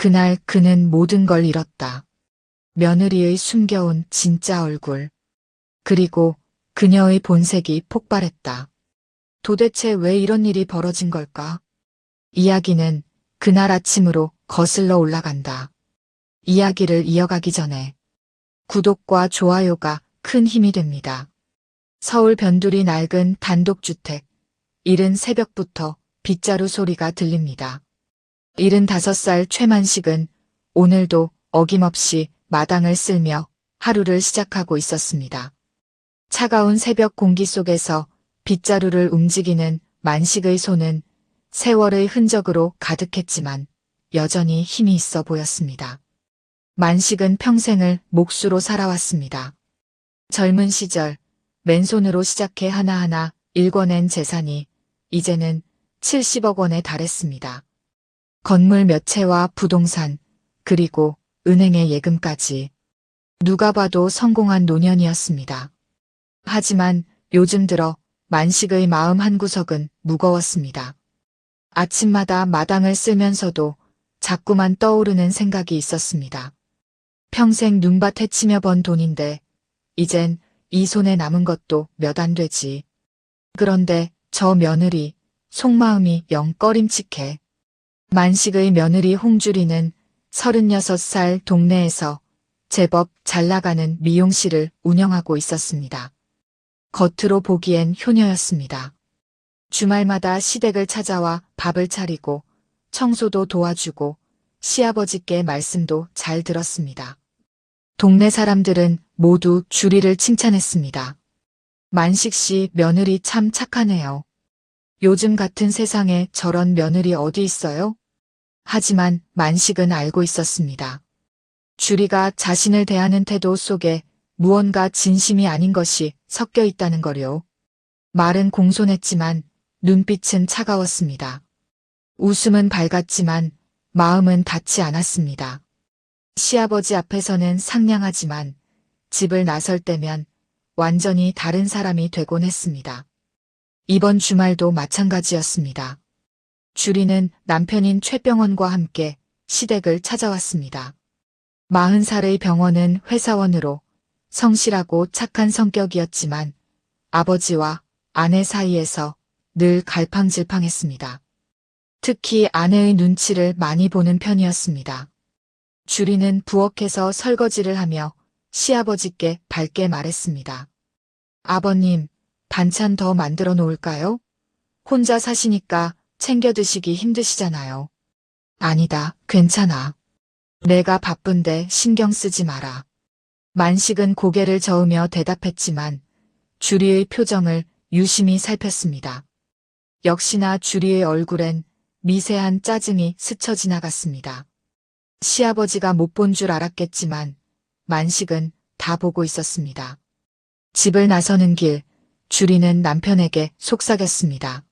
그날 그는 모든 걸 잃었다. 며느리의 숨겨온 진짜 얼굴. 그리고 그녀의 본색이 폭발했다. 도대체 왜 이런 일이 벌어진 걸까? 이야기는 그날 아침으로 거슬러 올라간다. 이야기를 이어가기 전에 구독과 좋아요가 큰 힘이 됩니다. 서울 변두리 낡은 단독주택. 이른 새벽부터 빗자루 소리가 들립니다. 75살 최만식은 오늘도 어김없이 마당을 쓸며 하루를 시작하고 있었습니다. 차가운 새벽 공기 속에서 빗자루를 움직이는 만식의 손은 세월의 흔적으로 가득했지만 여전히 힘이 있어 보였습니다. 만식은 평생을 몫으로 살아왔습니다. 젊은 시절 맨손으로 시작해 하나하나 일궈낸 재산이 이제는 70억 원에 달했습니다. 건물 몇 채와 부동산, 그리고 은행의 예금까지. 누가 봐도 성공한 노년이었습니다. 하지만 요즘 들어 만식의 마음 한구석은 무거웠습니다. 아침마다 마당을 쓸면서도 자꾸만 떠오르는 생각이 있었습니다. 평생 눈밭 헤치며 번 돈인데 이젠 이 손에 남은 것도 몇 안 되지. 그런데 저 며느리 속마음이 영 꺼림칙해. 만식의 며느리 홍주리는 36살 동네에서 제법 잘나가는 미용실을 운영하고 있었습니다. 겉으로 보기엔 효녀였습니다. 주말마다 시댁을 찾아와 밥을 차리고 청소도 도와주고 시아버지께 말씀도 잘 들었습니다. 동네 사람들은 모두 주리를 칭찬했습니다. 만식 씨 며느리 참 착하네요. 요즘 같은 세상에 저런 며느리 어디 있어요? 하지만 만식은 알고 있었습니다. 주리가 자신을 대하는 태도 속에 무언가 진심이 아닌 것이 섞여 있다는 거요. 말은 공손했지만 눈빛은 차가웠습니다. 웃음은 밝았지만 마음은 닿지 않았습니다. 시아버지 앞에서는 상냥하지만 집을 나설 때면 완전히 다른 사람이 되곤 했습니다. 이번 주말도 마찬가지였습니다. 주리는 남편인 최병원과 함께 시댁을 찾아왔습니다. 40살의 병원은 회사원으로 성실하고 착한 성격이었지만 아버지와 아내 사이에서 늘 갈팡질팡했습니다. 특히 아내의 눈치를 많이 보는 편이었습니다. 주리는 부엌에서 설거지를 하며 시아버지께 밝게 말했습니다. 아버님, 반찬 더 만들어 놓을까요? 혼자 사시니까 챙겨 드시기 힘드시잖아요. 아니다, 괜찮아. 내가 바쁜데 신경 쓰지 마라. 만식은 고개를 저으며 대답했지만 주리의 표정을 유심히 살폈습니다. 역시나 주리의 얼굴엔 미세한 짜증이 스쳐 지나갔습니다. 시아버지가 못 본 줄 알았겠지만 만식은 다 보고 있었습니다. 집을 나서는 길, 주리는 남편에게 속삭였습니다.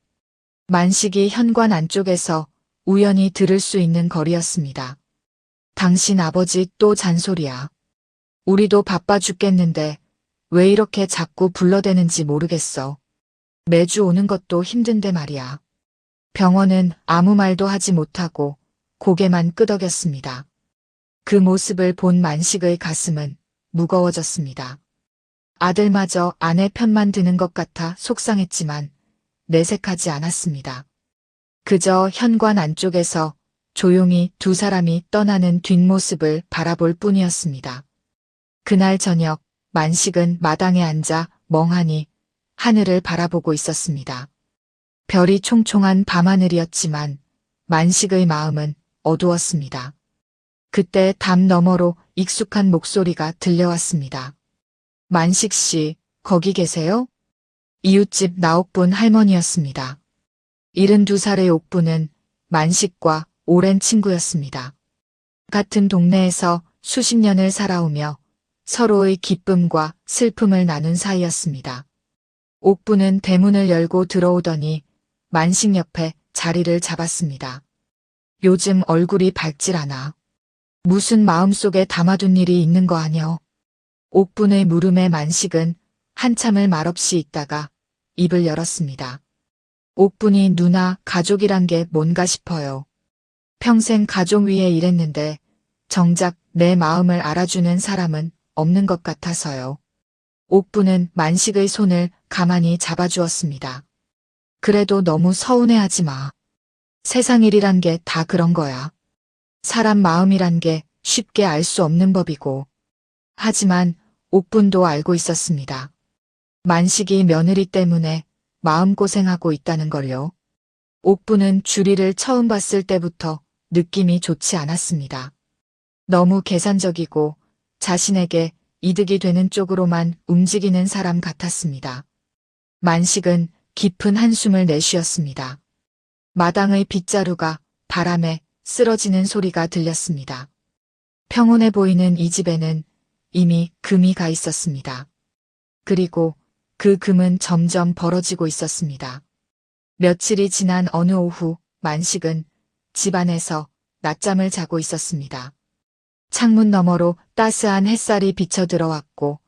만식이 현관 안쪽에서 우연히 들을 수 있는 거리였습니다. 당신 아버지 또 잔소리야. 우리도 바빠 죽겠는데 왜 이렇게 자꾸 불러대는지 모르겠어. 매주 오는 것도 힘든데 말이야. 병원은 아무 말도 하지 못하고 고개만 끄덕였습니다. 그 모습을 본 만식의 가슴은 무거워졌습니다. 아들마저 아내 편만 드는 것 같아 속상했지만 내색하지 않았습니다. 그저 현관 안쪽에서 조용히 두 사람이 떠나는 뒷모습을 바라볼 뿐이었습니다. 그날 저녁 만식은 마당에 앉아 멍하니 하늘을 바라보고 있었습니다. 별이 총총한 밤하늘이었지만 만식의 마음은 어두웠습니다. 그때 담 너머로 익숙한 목소리가 들려왔습니다. 만식 씨, 거기 계세요? 이웃집 나옥분 할머니였습니다. 72살의 옥분은 만식과 오랜 친구였습니다. 같은 동네에서 수십 년을 살아오며 서로의 기쁨과 슬픔을 나눈 사이였습니다. 옥분은 대문을 열고 들어오더니 만식 옆에 자리를 잡았습니다. 요즘 얼굴이 밝질 않아. 무슨 마음속에 담아둔 일이 있는 거 아뇨? 옥분의 물음에 만식은 한참을 말없이 있다가 입을 열었습니다. 옥분이 누나 가족이란 게 뭔가 싶어요. 평생 가족 위해 일했는데 정작 내 마음을 알아주는 사람은 없는 것 같아서요. 옥부는 만식의 손을 가만히 잡아주었습니다. 그래도 너무 서운해하지 마. 세상 일이란 게 다 그런 거야. 사람 마음이란 게 쉽게 알 수 없는 법이고. 하지만 옥분도 알고 있었습니다. 만식이 며느리 때문에 마음고생하고 있다는 걸요. 옥분은 주리를 처음 봤을 때부터 느낌이 좋지 않았습니다. 너무 계산적이고 자신에게 이득이 되는 쪽으로만 움직이는 사람 같았습니다. 만식은 깊은 한숨을 내쉬었습니다. 마당의 빗자루가 바람에 쓰러지는 소리가 들렸습니다. 평온해 보이는 이 집에는 이미 금이 가 있었습니다. 그리고 그 금은 점점 벌어지고 있었습니다. 며칠이 지난 어느 오후 만식은 집안에서 낮잠을 자고 있었습니다. 창문 너머로 따스한 햇살이 비쳐 들어왔고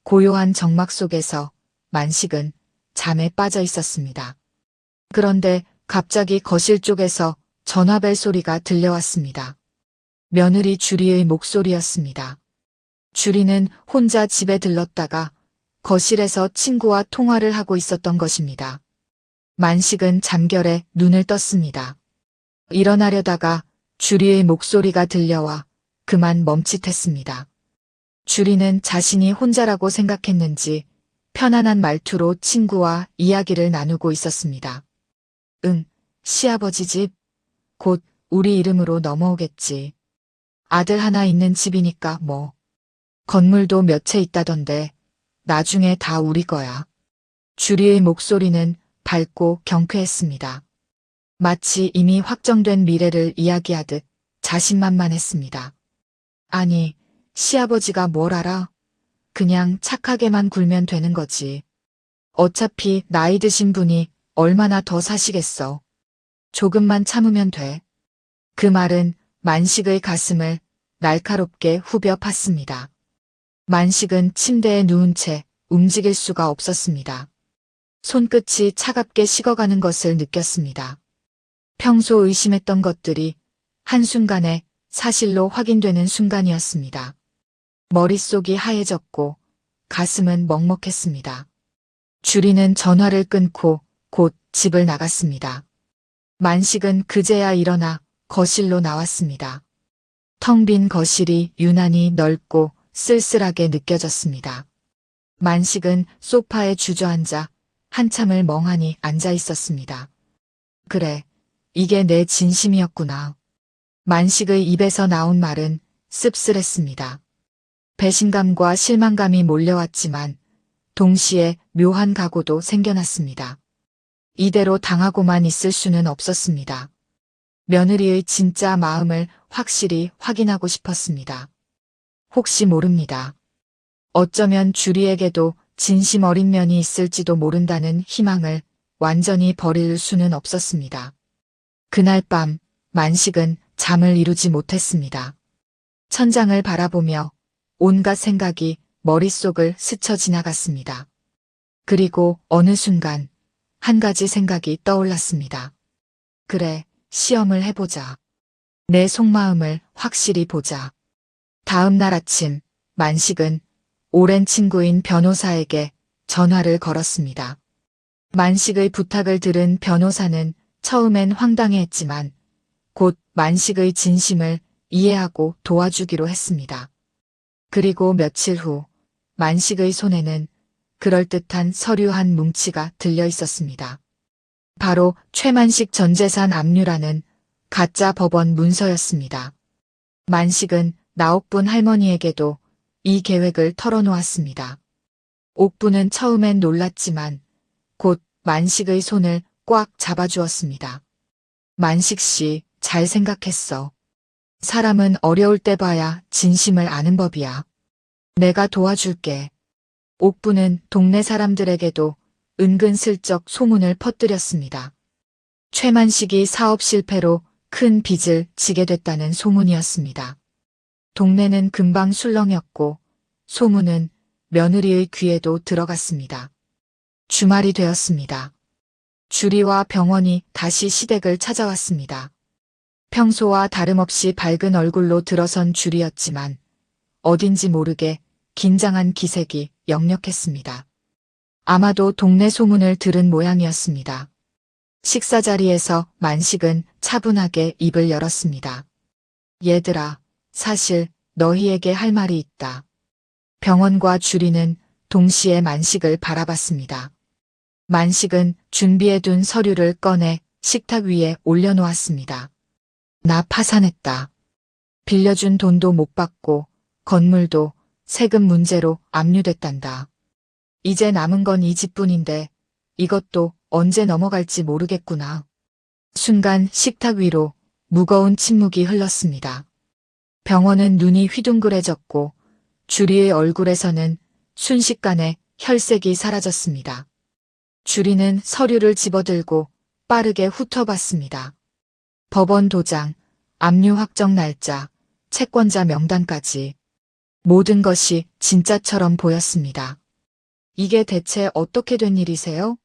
고요한 정막 속에서 만식은 잠에 빠져 있었습니다. 그런데 갑자기 거실 쪽에서 전화벨 소리가 들려왔습니다. 며느리 주리의 목소리였습니다. 주리는 혼자 집에 들렀다가 거실에서 친구와 통화를 하고 있었던 것입니다. 만식은 잠결에 눈을 떴습니다. 일어나려다가 주리의 목소리가 들려와 그만 멈칫했습니다. 주리는 자신이 혼자라고 생각했는지 편안한 말투로 친구와 이야기를 나누고 있었습니다. 응, 시아버지 집. 곧 우리 이름으로 넘어오겠지. 아들 하나 있는 집이니까 뭐. 건물도 몇 채 있다던데 나중에 다 우리 거야. 주리의 목소리는 밝고 경쾌했습니다. 마치 이미 확정된 미래를 이야기하듯 자신만만했습니다. 아니, 시아버지가 뭘 알아? 그냥 착하게만 굴면 되는 거지. 어차피 나이 드신 분이 얼마나 더 사시겠어. 조금만 참으면 돼. 그 말은 만식의 가슴을 날카롭게 후벼 팠습니다. 만식은 침대에 누운 채 움직일 수가 없었습니다. 손끝이 차갑게 식어가는 것을 느꼈습니다. 평소 의심했던 것들이 한순간에 사실로 확인되는 순간이었습니다. 머릿속이 하얘졌고 가슴은 먹먹했습니다. 주리는 전화를 끊고 곧 집을 나갔습니다. 만식은 그제야 일어나 거실로 나왔습니다. 텅 빈 거실이 유난히 넓고 쓸쓸하게 느껴졌습니다. 만식은 소파에 주저앉아 한참을 멍하니 앉아 있었습니다. 그래, 이게 내 진심이었구나. 만식의 입에서 나온 말은 씁쓸했습니다. 배신감과 실망감이 몰려왔지만 동시에 묘한 각오도 생겨났습니다. 이대로 당하고만 있을 수는 없었습니다. 며느리의 진짜 마음을 확실히 확인하고 싶었습니다. 혹시 모릅니다. 어쩌면 주리에게도 진심 어린 면이 있을지도 모른다는 희망을 완전히 버릴 수는 없었습니다. 그날 밤 만식은 잠을 이루지 못했습니다. 천장을 바라보며 온갖 생각이 머릿속을 스쳐 지나갔습니다. 그리고 어느 순간 한 가지 생각이 떠올랐습니다. 그래, 시험을 해보자. 내 속마음을 확실히 보자. 다음 날 아침 만식은 오랜 친구인 변호사에게 전화를 걸었습니다. 만식의 부탁을 들은 변호사는 처음엔 황당해했지만 곧 만식의 진심을 이해하고 도와주기로 했습니다. 그리고 며칠 후 만식의 손에는 그럴듯한 서류 한 뭉치가 들려 있었습니다. 바로 최만식 전 재산 압류라는 가짜 법원 문서였습니다. 만식은 나옥분 할머니에게도 이 계획을 털어놓았습니다. 옥분은 처음엔 놀랐지만 곧 만식의 손을 꽉 잡아주었습니다. 만식 씨, 잘 생각했어. 사람은 어려울 때 봐야 진심을 아는 법이야. 내가 도와줄게. 옥분은 동네 사람들에게도 은근슬쩍 소문을 퍼뜨렸습니다. 최만식이 사업 실패로 큰 빚을 지게 됐다는 소문이었습니다. 동네는 금방 술렁였고 소문은 며느리의 귀에도 들어갔습니다. 주말이 되었습니다. 주리와 병원이 다시 시댁을 찾아왔습니다. 평소와 다름없이 밝은 얼굴로 들어선 줄이었지만 어딘지 모르게 긴장한 기색이 역력했습니다. 아마도 동네 소문을 들은 모양이었습니다. 식사 자리에서 만식은 차분하게 입을 열었습니다. 얘들아, 사실 너희에게 할 말이 있다. 병원과 주리는 동시에 만식을 바라봤습니다. 만식은 준비해둔 서류를 꺼내 식탁 위에 올려놓았습니다. 나 파산했다. 빌려준 돈도 못 받고 건물도 세금 문제로 압류됐단다. 이제 남은 건 이 집뿐인데 이것도 언제 넘어갈지 모르겠구나. 순간 식탁 위로 무거운 침묵이 흘렀습니다. 병원은 눈이 휘둥그레졌고 주리의 얼굴에서는 순식간에 혈색이 사라졌습니다. 주리는 서류를 집어들고 빠르게 훑어봤습니다. 법원 도장, 압류 확정 날짜, 채권자 명단까지 모든 것이 진짜처럼 보였습니다. 이게 대체 어떻게 된 일이세요?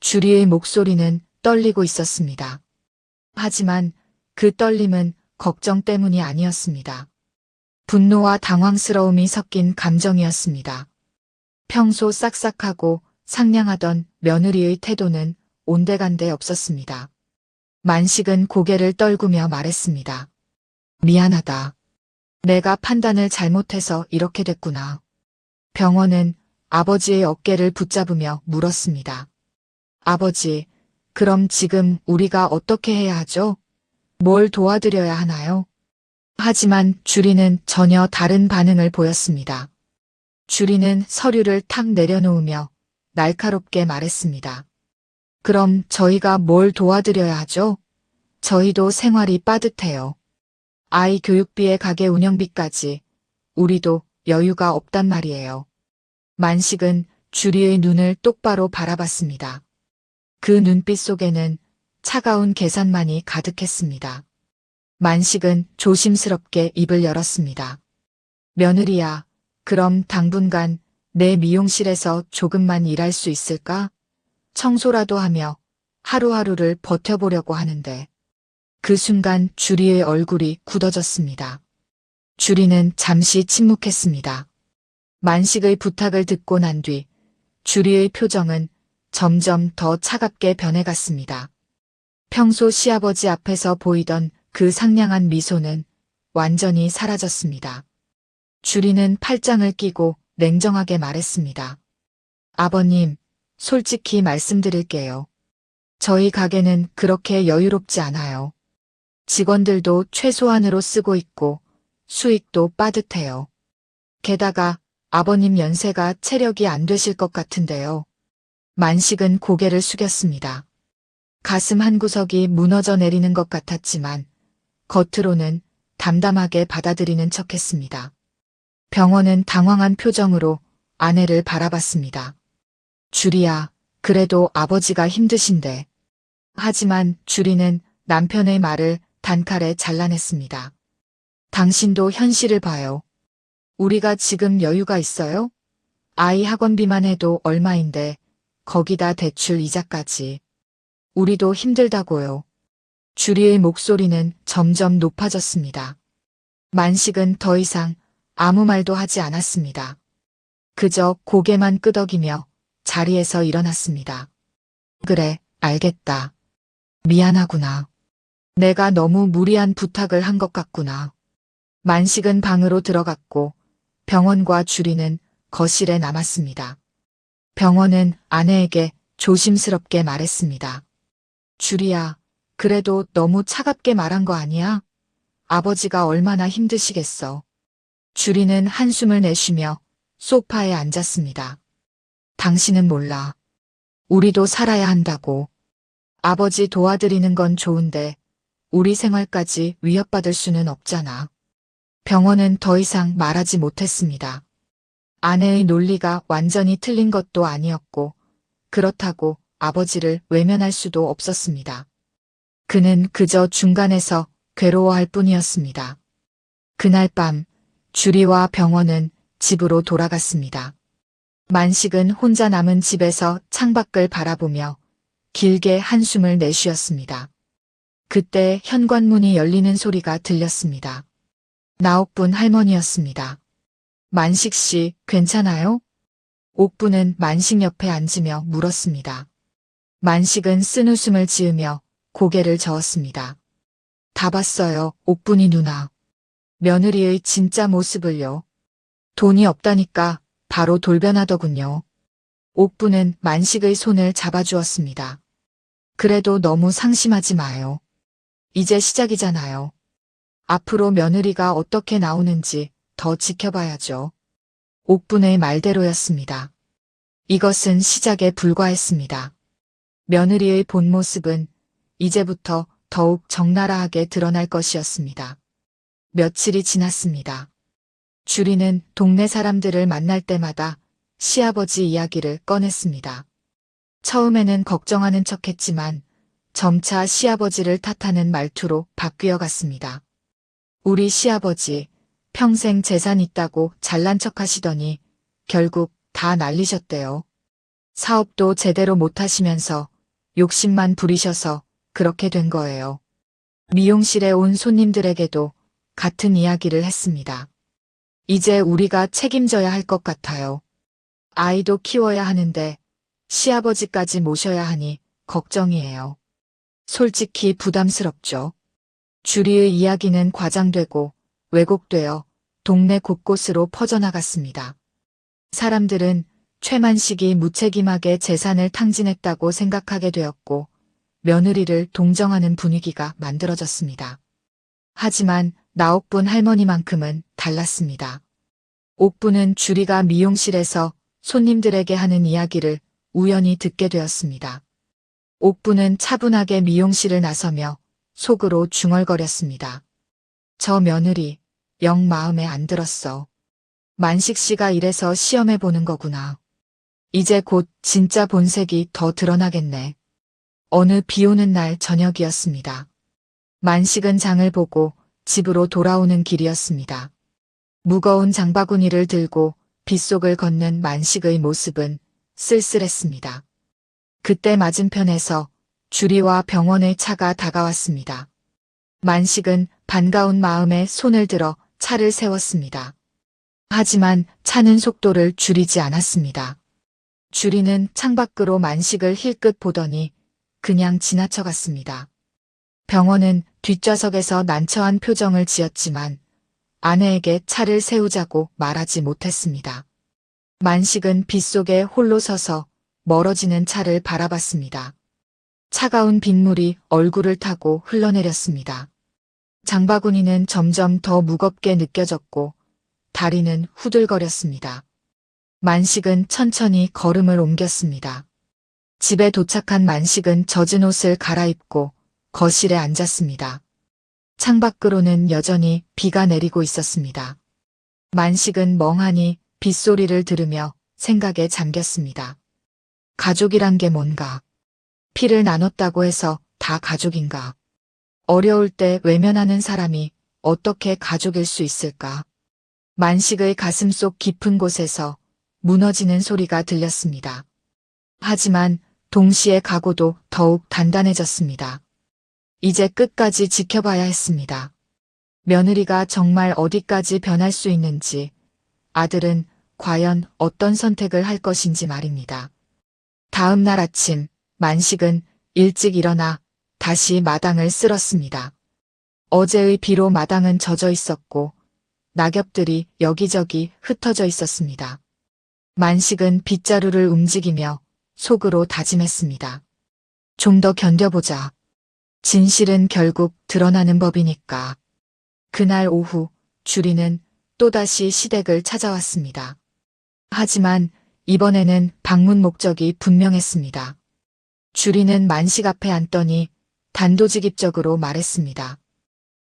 주리의 목소리는 떨리고 있었습니다. 하지만 그 떨림은 걱정 때문이 아니었습니다. 분노와 당황스러움이 섞인 감정이었습니다. 평소 싹싹하고 상냥하던 며느리의 태도는 온데간데 없었습니다. 만식은 고개를 떨구며 말했습니다. 미안하다. 내가 판단을 잘못해서 이렇게 됐구나. 병원은 아버지의 어깨를 붙잡으며 물었습니다. 아버지, 그럼 지금 우리가 어떻게 해야 하죠? 뭘 도와드려야 하나요? 하지만 주리는 전혀 다른 반응을 보였습니다. 주리는 서류를 탁 내려놓으며 날카롭게 말했습니다. 그럼 저희가 뭘 도와드려야 하죠? 저희도 생활이 빠듯해요. 아이 교육비에 가게 운영비까지 우리도 여유가 없단 말이에요. 만식은 주리의 눈을 똑바로 바라봤습니다. 그 눈빛 속에는 차가운 계산만이 가득했습니다. 만식은 조심스럽게 입을 열었습니다. 며느리야, 그럼 당분간 내 미용실에서 조금만 일할 수 있을까? 청소라도 하며 하루하루를 버텨보려고 하는데. 그 순간 주리의 얼굴이 굳어졌습니다. 주리는 잠시 침묵했습니다. 만식의 부탁을 듣고 난 뒤 주리의 표정은 점점 더 차갑게 변해갔습니다. 평소 시아버지 앞에서 보이던 그 상냥한 미소는 완전히 사라졌습니다. 주리는 팔짱을 끼고 냉정하게 말했습니다. 아버님, 솔직히 말씀드릴게요. 저희 가게는 그렇게 여유롭지 않아요. 직원들도 최소한으로 쓰고 있고 수익도 빠듯해요. 게다가 아버님 연세가 체력이 안 되실 것 같은데요. 만식은 고개를 숙였습니다. 가슴 한구석이 무너져 내리는 것 같았지만 겉으로는 담담하게 받아들이는 척했습니다. 병원은 당황한 표정으로 아내를 바라봤습니다. 주리야, 그래도 아버지가 힘드신데. 하지만 주리는 남편의 말을 단칼에 잘라냈습니다. 당신도 현실을 봐요. 우리가 지금 여유가 있어요? 아이 학원비만 해도 얼마인데 거기다 대출 이자까지. 우리도 힘들다고요. 주리의 목소리는 점점 높아졌습니다. 만식은 더 이상 아무 말도 하지 않았습니다. 그저 고개만 끄덕이며 자리에서 일어났습니다. 그래, 알겠다. 미안하구나. 내가 너무 무리한 부탁을 한 것 같구나. 만식은 방으로 들어갔고 병원과 주리는 거실에 남았습니다. 병원은 아내에게 조심스럽게 말했습니다. 주리야, 그래도 너무 차갑게 말한 거 아니야? 아버지가 얼마나 힘드시겠어. 주리는 한숨을 내쉬며 소파에 앉았습니다. 당신은 몰라. 우리도 살아야 한다고. 아버지 도와드리는 건 좋은데 우리 생활까지 위협받을 수는 없잖아. 병원은 더 이상 말하지 못했습니다. 아내의 논리가 완전히 틀린 것도 아니었고 그렇다고 아버지를 외면할 수도 없었습니다. 그는 그저 중간에서 괴로워할 뿐이었습니다. 그날 밤 주리와 병원은 집으로 돌아갔습니다. 만식은 혼자 남은 집에서 창밖을 바라보며 길게 한숨을 내쉬었습니다. 그때 현관문이 열리는 소리가 들렸습니다. 나옥분 할머니였습니다. 만식 씨, 괜찮아요? 옥분은 만식 옆에 앉으며 물었습니다. 만식은 쓴웃음을 지으며 고개를 저었습니다. 다 봤어요, 옥분이 누나. 며느리의 진짜 모습을요. 돈이 없다니까 바로 돌변하더군요. 옥분은 만식의 손을 잡아주었습니다. 그래도 너무 상심하지 마요. 이제 시작이잖아요. 앞으로 며느리가 어떻게 나오는지 더 지켜봐야죠. 옥분의 말대로였습니다. 이것은 시작에 불과했습니다. 며느리의 본 모습은 이제부터 더욱 적나라하게 드러날 것이었습니다. 며칠이 지났습니다. 주리는 동네 사람들을 만날 때마다 시아버지 이야기를 꺼냈습니다. 처음에는 걱정하는 척했지만 점차 시아버지를 탓하는 말투로 바뀌어 갔습니다. 우리 시아버지 평생 재산 있다고 잘난 척 하시더니 결국 다 날리셨대요. 사업도 제대로 못 하시면서 욕심만 부리셔서 그렇게 된 거예요. 미용실에 온 손님들에게도 같은 이야기를 했습니다. 이제 우리가 책임져야 할 것 같아요. 아이도 키워야 하는데 시아버지까지 모셔야 하니 걱정이에요. 솔직히 부담스럽죠. 주리의 이야기는 과장되고 왜곡되어 동네 곳곳으로 퍼져나갔습니다. 사람들은 최만식이 무책임하게 재산을 탕진했다고 생각하게 되었고 며느리를 동정하는 분위기가 만들어졌습니다. 하지만 나옥분 할머니만큼은 달랐습니다. 옥분은 주리가 미용실에서 손님들에게 하는 이야기를 우연히 듣게 되었습니다. 옥분은 차분하게 미용실을 나서며 속으로 중얼거렸습니다. 저 며느리 영 마음에 안 들었어. 만식 씨가 이래서 시험해 보는 거구나. 이제 곧 진짜 본색이 더 드러나겠네. 어느 비 오는 날 저녁이었습니다. 만식은 장을 보고 집으로 돌아오는 길이었습니다. 무거운 장바구니를 들고 빗속을 걷는 만식의 모습은 쓸쓸했습니다. 그때 맞은편에서 주리와 병원의 차가 다가왔습니다. 만식은 반가운 마음에 손을 들어 차를 세웠습니다. 하지만 차는 속도를 줄이지 않았습니다. 주리는 창밖으로 만식을 힐끗 보더니 그냥 지나쳐갔습니다. 병원은 뒷좌석에서 난처한 표정을 지었지만 아내에게 차를 세우자고 말하지 못했습니다. 만식은 빗속에 홀로 서서 멀어지는 차를 바라봤습니다. 차가운 빗물이 얼굴을 타고 흘러내렸습니다. 장바구니는 점점 더 무겁게 느껴졌고 다리는 후들거렸습니다. 만식은 천천히 걸음을 옮겼습니다. 집에 도착한 만식은 젖은 옷을 갈아입고 거실에 앉았습니다. 창밖으로는 여전히 비가 내리고 있었습니다. 만식은 멍하니 빗소리를 들으며 생각에 잠겼습니다. 가족이란 게 뭔가? 피를 나눴다고 해서 다 가족인가? 어려울 때 외면하는 사람이 어떻게 가족일 수 있을까? 만식의 가슴속 깊은 곳에서 무너지는 소리가 들렸습니다. 하지만 동시에 각오도 더욱 단단해졌습니다. 이제 끝까지 지켜봐야 했습니다. 며느리가 정말 어디까지 변할 수 있는지, 아들은 과연 어떤 선택을 할 것인지 말입니다. 다음 날 아침, 만식은 일찍 일어나 다시 마당을 쓸었습니다. 어제의 비로 마당은 젖어 있었고 낙엽들이 여기저기 흩어져 있었습니다. 만식은 빗자루를 움직이며 속으로 다짐했습니다. 좀 더 견뎌보자. 진실은 결국 드러나는 법이니까. 그날 오후 주리는 또다시 시댁을 찾아왔습니다. 하지만 이번에는 방문 목적이 분명했습니다. 주리는 만식 앞에 앉더니 단도직입적으로 말했습니다.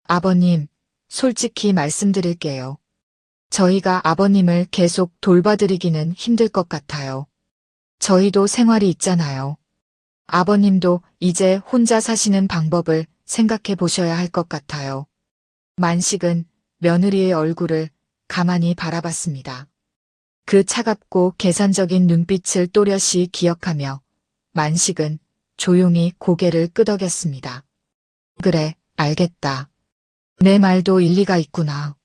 아버님, 솔직히 말씀드릴게요. 저희가 아버님을 계속 돌봐드리기는 힘들 것 같아요. 저희도 생활이 있잖아요. 아버님도 이제 혼자 사시는 방법을 생각해 보셔야 할 것 같아요. 만식은 며느리의 얼굴을 가만히 바라봤습니다. 그 차갑고 계산적인 눈빛을 또렷이 기억하며 만식은 조용히 고개를 끄덕였습니다. 그래, 알겠다. 내 말도 일리가 있구나.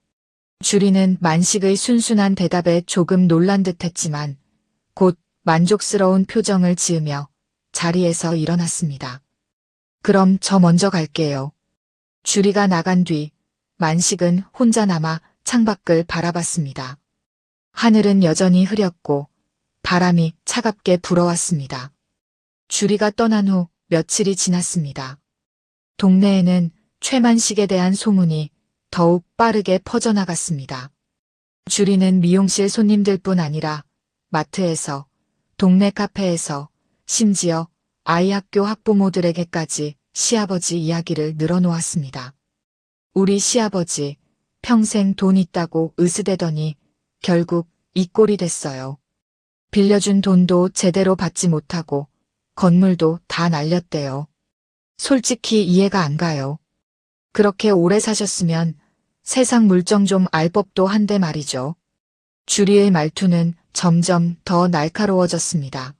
주리는 만식의 순순한 대답에 조금 놀란 듯 했지만 곧 만족스러운 표정을 지으며 자리에서 일어났습니다. 그럼 저 먼저 갈게요. 주리가 나간 뒤 만식은 혼자 남아 창밖을 바라봤습니다. 하늘은 여전히 흐렸고 바람이 차갑게 불어왔습니다. 주리가 떠난 후 며칠이 지났습니다. 동네에는 최만식에 대한 소문이 더욱 빠르게 퍼져나갔습니다. 주리는 미용실 손님들뿐 아니라 마트에서, 동네 카페에서, 심지어 아이 학교 학부모들에게까지 시아버지 이야기를 늘어놓았습니다. 우리 시아버지 평생 돈 있다고 으스대더니 결국 이 꼴이 됐어요. 빌려준 돈도 제대로 받지 못하고 건물도 다 날렸대요. 솔직히 이해가 안 가요. 그렇게 오래 사셨으면 세상 물정 좀 알 법도 한데 말이죠. 주리의 말투는 점점 더 날카로워졌습니다.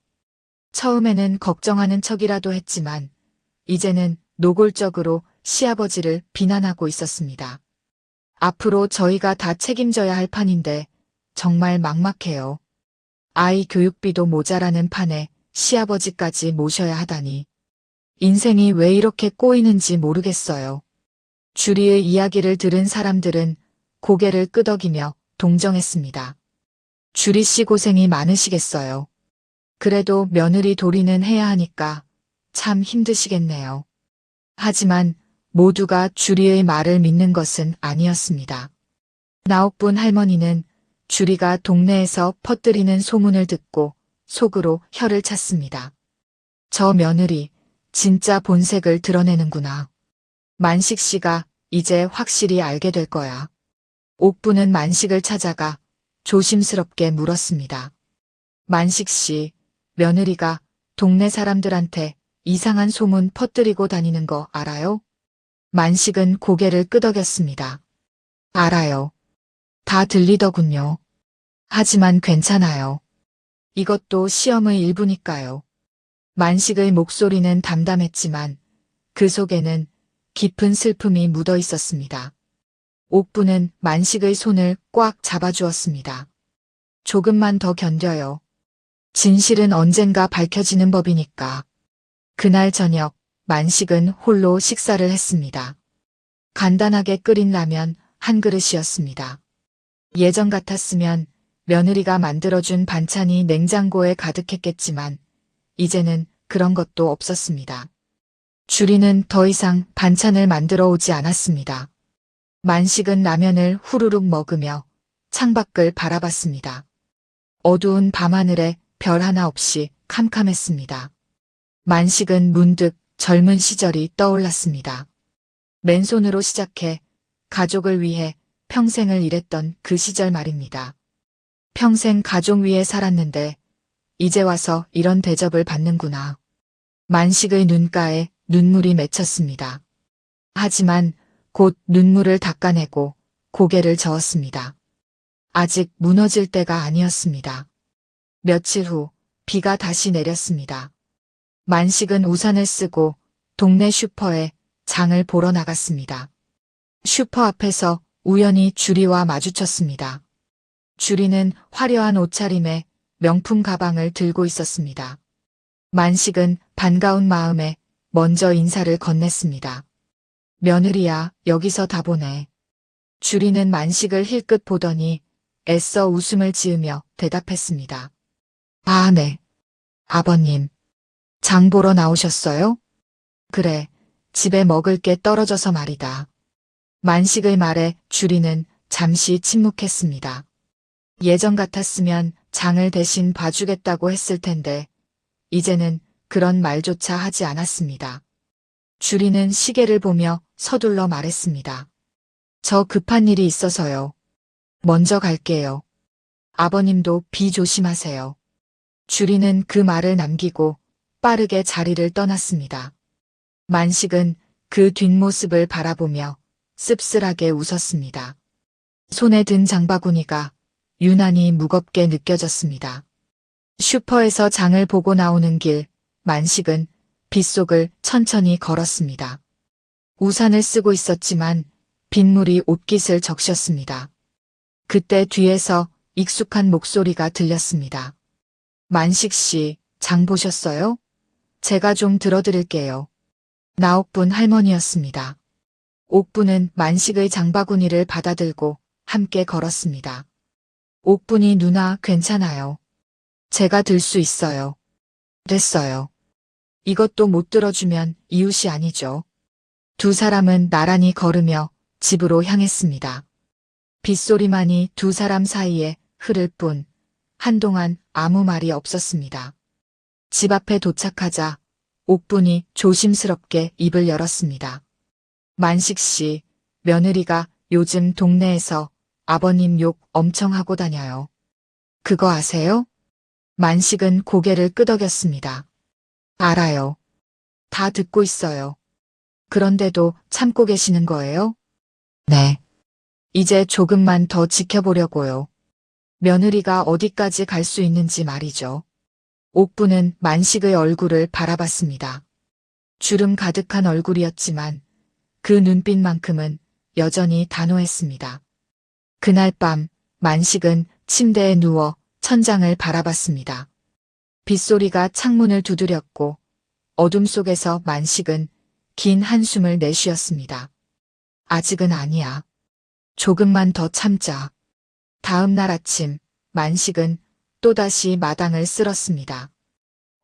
처음에는 걱정하는 척이라도 했지만 이제는 노골적으로 시아버지를 비난하고 있었습니다. 앞으로 저희가 다 책임져야 할 판인데 정말 막막해요. 아이 교육비도 모자라는 판에 시아버지까지 모셔야 하다니. 인생이 왜 이렇게 꼬이는지 모르겠어요. 주리의 이야기를 들은 사람들은 고개를 끄덕이며 동정했습니다. 주리 씨 고생이 많으시겠어요. 그래도 며느리 도리는 해야 하니까 참 힘드시겠네요. 하지만 모두가 주리의 말을 믿는 것은 아니었습니다. 나옥분 할머니는 주리가 동네에서 퍼뜨리는 소문을 듣고 속으로 혀를 찼습니다. 저 며느리 진짜 본색을 드러내는구나. 만식 씨가 이제 확실히 알게 될 거야. 옥분은 만식을 찾아가 조심스럽게 물었습니다. 만식 씨, 며느리가 동네 사람들한테 이상한 소문 퍼뜨리고 다니는 거 알아요? 만식은 고개를 끄덕였습니다. 알아요. 다 들리더군요. 하지만 괜찮아요. 이것도 시험의 일부니까요. 만식의 목소리는 담담했지만 그 속에는 깊은 슬픔이 묻어 있었습니다. 옥부는 만식의 손을 꽉 잡아주었습니다. 조금만 더 견뎌요. 진실은 언젠가 밝혀지는 법이니까. 그날 저녁 만식은 홀로 식사를 했습니다. 간단하게 끓인 라면 한 그릇이었습니다. 예전 같았으면 며느리가 만들어준 반찬이 냉장고에 가득했겠지만 이제는 그런 것도 없었습니다. 주리는 더 이상 반찬을 만들어 오지 않았습니다. 만식은 라면을 후루룩 먹으며 창밖을 바라봤습니다. 어두운 밤하늘에 별 하나 없이 캄캄했습니다. 만식은 문득 젊은 시절이 떠올랐습니다. 맨손으로 시작해 가족을 위해 평생을 일했던 그 시절 말입니다. 평생 가족 위에 살았는데 이제 와서 이런 대접을 받는구나. 만식의 눈가에 눈물이 맺혔습니다. 하지만 곧 눈물을 닦아내고 고개를 저었습니다. 아직 무너질 때가 아니었습니다. 며칠 후 비가 다시 내렸습니다. 만식은 우산을 쓰고 동네 슈퍼에 장을 보러 나갔습니다. 슈퍼 앞에서 우연히 주리와 마주쳤습니다. 주리는 화려한 옷차림에 명품 가방을 들고 있었습니다. 만식은 반가운 마음에 먼저 인사를 건넸습니다. 며느리야, 여기서 다 보네. 주리는 만식을 힐끗 보더니 애써 웃음을 지으며 대답했습니다. 아, 네. 아버님. 장 보러 나오셨어요? 그래, 집에 먹을 게 떨어져서 말이다. 만식의 말에 주리는 잠시 침묵했습니다. 예전 같았으면 장을 대신 봐주겠다고 했을 텐데 이제는 그런 말조차 하지 않았습니다. 주리는 시계를 보며 서둘러 말했습니다. 저 급한 일이 있어서요. 먼저 갈게요. 아버님도 비 조심하세요. 주리는 그 말을 남기고 빠르게 자리를 떠났습니다. 만식은 그 뒷모습을 바라보며 씁쓸하게 웃었습니다. 손에 든 장바구니가 유난히 무겁게 느껴졌습니다. 슈퍼에서 장을 보고 나오는 길, 만식은 빗속을 천천히 걸었습니다. 우산을 쓰고 있었지만 빗물이 옷깃을 적셨습니다. 그때 뒤에서 익숙한 목소리가 들렸습니다. 만식 씨, 장 보셨어요? 제가 좀 들어드릴게요. 나옥분 할머니였습니다. 옥분은 만식의 장바구니를 받아들고 함께 걸었습니다. 옥분이 누나 괜찮아요. 제가 들 수 있어요. 됐어요. 이것도 못 들어주면 이웃이 아니죠. 두 사람은 나란히 걸으며 집으로 향했습니다. 빗소리만이 두 사람 사이에 흐를 뿐 한동안 아무 말이 없었습니다. 집 앞에 도착하자 옥분이 조심스럽게 입을 열었습니다. 만식 씨, 며느리가 요즘 동네에서 아버님 욕 엄청 하고 다녀요. 그거 아세요? 만식은 고개를 끄덕였습니다. 알아요. 다 듣고 있어요. 그런데도 참고 계시는 거예요? 네. 이제 조금만 더 지켜보려고요. 며느리가 어디까지 갈 수 있는지 말이죠. 옥부는 만식의 얼굴을 바라봤습니다. 주름 가득한 얼굴이었지만 그 눈빛만큼은 여전히 단호했습니다. 그날 밤 만식은 침대에 누워 천장을 바라봤습니다. 빗소리가 창문을 두드렸고 어둠 속에서 만식은 긴 한숨을 내쉬었습니다. 아직은 아니야. 조금만 더 참자. 다음 날 아침 만식은 또다시 마당을 쓸었습니다.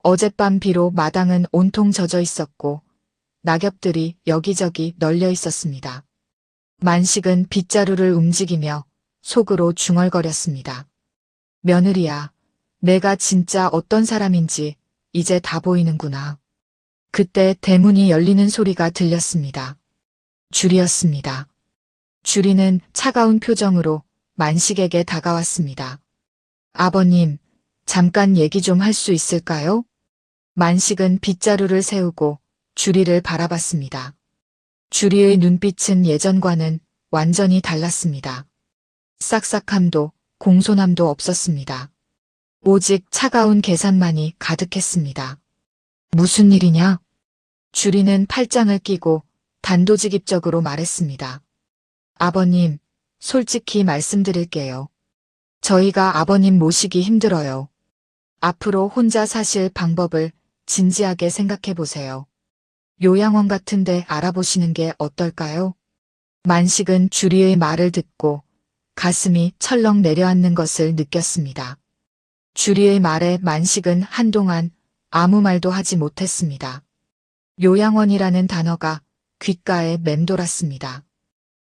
어젯밤 비로 마당은 온통 젖어 있었고 낙엽들이 여기저기 널려 있었습니다. 만식은 빗자루를 움직이며 속으로 중얼거렸습니다. 며느리야, 내가 진짜 어떤 사람인지 이제 다 보이는구나. 그때 대문이 열리는 소리가 들렸습니다. 주리였습니다. 주리는 차가운 표정으로 만식에게 다가왔습니다. 아버님, 잠깐 얘기 좀 할 수 있을까요? 만식은 빗자루를 세우고 주리를 바라봤습니다. 주리의 눈빛은 예전과는 완전히 달랐습니다. 싹싹함도 공손함도 없었습니다. 오직 차가운 계산만이 가득했습니다. 무슨 일이냐? 주리는 팔짱을 끼고 단도직입적으로 말했습니다. 아버님, 솔직히 말씀드릴게요. 저희가 아버님 모시기 힘들어요. 앞으로 혼자 사실 방법을 진지하게 생각해 보세요. 요양원 같은데 알아보시는 게 어떨까요? 만식은 주리의 말을 듣고 가슴이 철렁 내려앉는 것을 느꼈습니다. 주리의 말에 만식은 한동안 아무 말도 하지 못했습니다. 요양원이라는 단어가 귓가에 맴돌았습니다.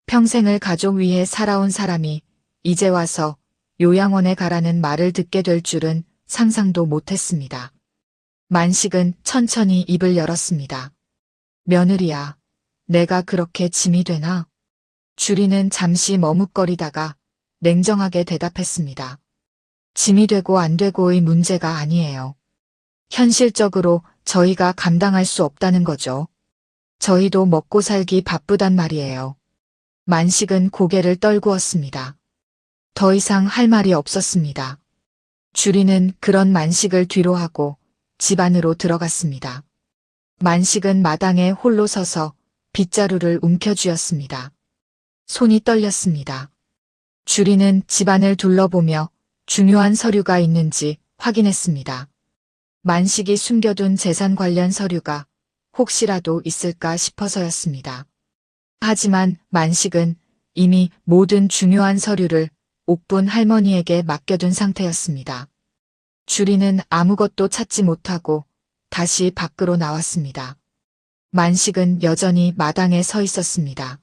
평생을 가족 위해 살아온 사람이 이제 와서 요양원에 가라는 말을 듣게 될 줄은 상상도 못했습니다. 만식은 천천히 입을 열었습니다. 며느리야, 내가 그렇게 짐이 되나? 주리는 잠시 머뭇거리다가 냉정하게 대답했습니다. 짐이 되고 안 되고의 문제가 아니에요. 현실적으로 저희가 감당할 수 없다는 거죠. 저희도 먹고 살기 바쁘단 말이에요. 만식은 고개를 떨구었습니다. 더 이상 할 말이 없었습니다. 주리는 그런 만식을 뒤로하고 집 안으로 들어갔습니다. 만식은 마당에 홀로 서서 빗자루를 움켜쥐었습니다. 손이 떨렸습니다. 주리는 집안을 둘러보며 중요한 서류가 있는지 확인했습니다. 만식이 숨겨둔 재산 관련 서류가 혹시라도 있을까 싶어서였습니다. 하지만 만식은 이미 모든 중요한 서류를 옥분 할머니에게 맡겨둔 상태였습니다. 주리는 아무것도 찾지 못하고 다시 밖으로 나왔습니다. 만식은 여전히 마당에 서 있었습니다.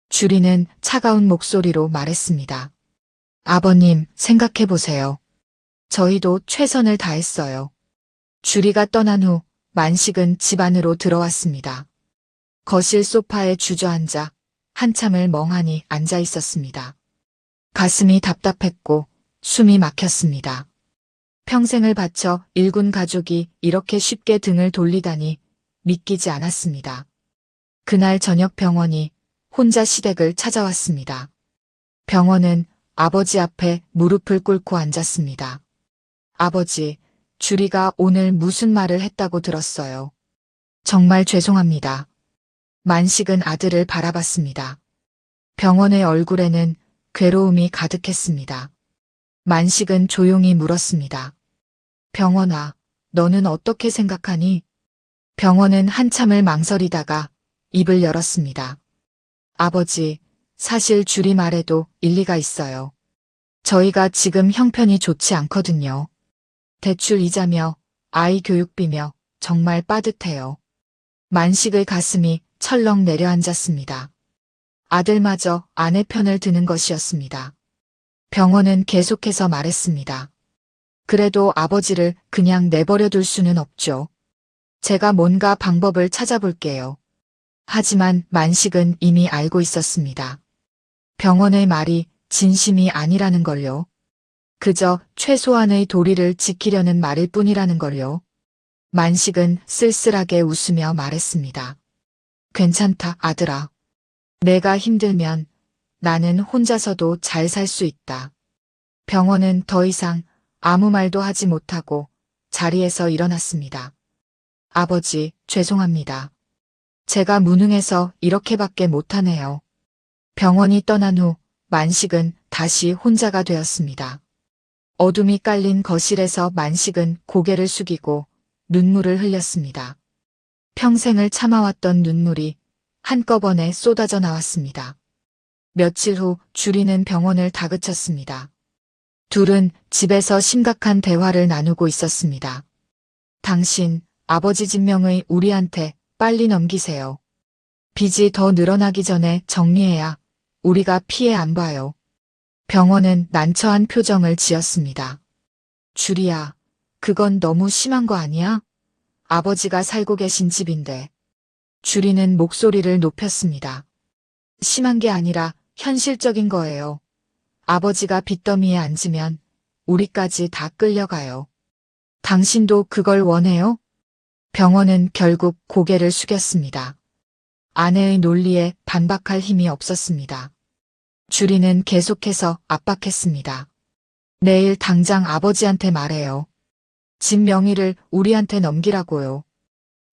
주리는 차가운 목소리로 말했습니다. 아버님, 생각해보세요. 저희도 최선을 다했어요. 주리가 떠난 후 만식은 집 안으로 들어왔습니다. 거실 소파에 주저앉아 한참을 멍하니 앉아 있었습니다. 가슴이 답답했고 숨이 막혔습니다. 평생을 바쳐 일군 가족이 이렇게 쉽게 등을 돌리다니 믿기지 않았습니다. 그날 저녁 병원이 혼자 시댁을 찾아왔습니다. 병원은 아버지 앞에 무릎을 꿇고 앉았습니다. 아버지, 주리가 오늘 무슨 말을 했다고 들었어요. 정말 죄송합니다. 만식은 아들을 바라봤습니다. 병원의 얼굴에는 괴로움이 가득했습니다. 만식은 조용히 물었습니다. 병원아, 너는 어떻게 생각하니? 병원은 한참을 망설이다가 입을 열었습니다. 아버지, 사실 주리 말에도 일리가 있어요. 저희가 지금 형편이 좋지 않거든요. 대출 이자며 아이 교육비며 정말 빠듯해요. 만식의 가슴이 철렁 내려앉았습니다. 아들마저 아내 편을 드는 것이었습니다. 병원은 계속해서 말했습니다. 그래도 아버지를 그냥 내버려 둘 수는 없죠. 제가 뭔가 방법을 찾아볼게요. 하지만 만식은 이미 알고 있었습니다. 병원의 말이 진심이 아니라는 걸요. 그저 최소한의 도리를 지키려는 말일 뿐이라는 걸요. 만식은 쓸쓸하게 웃으며 말했습니다. 괜찮다, 아들아. 내가 힘들면 나는 혼자서도 잘 살 수 있다. 병원은 더 이상 아무 말도 하지 못하고 자리에서 일어났습니다. 아버지, 죄송합니다. 제가 무능해서 이렇게밖에 못하네요. 병원이 떠난 후 만식은 다시 혼자가 되었습니다. 어둠이 깔린 거실에서 만식은 고개를 숙이고 눈물을 흘렸습니다. 평생을 참아왔던 눈물이 한꺼번에 쏟아져 나왔습니다. 며칠 후 주리는 병원을 다그쳤습니다. 둘은 집에서 심각한 대화를 나누고 있었습니다. 당신, 아버지 진명의 우리한테 빨리 넘기세요. 빚이 더 늘어나기 전에 정리해야 우리가 피해 안 봐요. 병원은 난처한 표정을 지었습니다. 주리야, 그건 너무 심한 거 아니야? 아버지가 살고 계신 집인데. 주리는 목소리를 높였습니다. 심한 게 아니라 현실적인 거예요. 아버지가 빚더미에 앉으면 우리까지 다 끌려가요. 당신도 그걸 원해요? 병원은 결국 고개를 숙였습니다. 아내의 논리에 반박할 힘이 없었습니다. 주리는 계속해서 압박했습니다. 내일 당장 아버지한테 말해요. 집 명의를 우리한테 넘기라고요.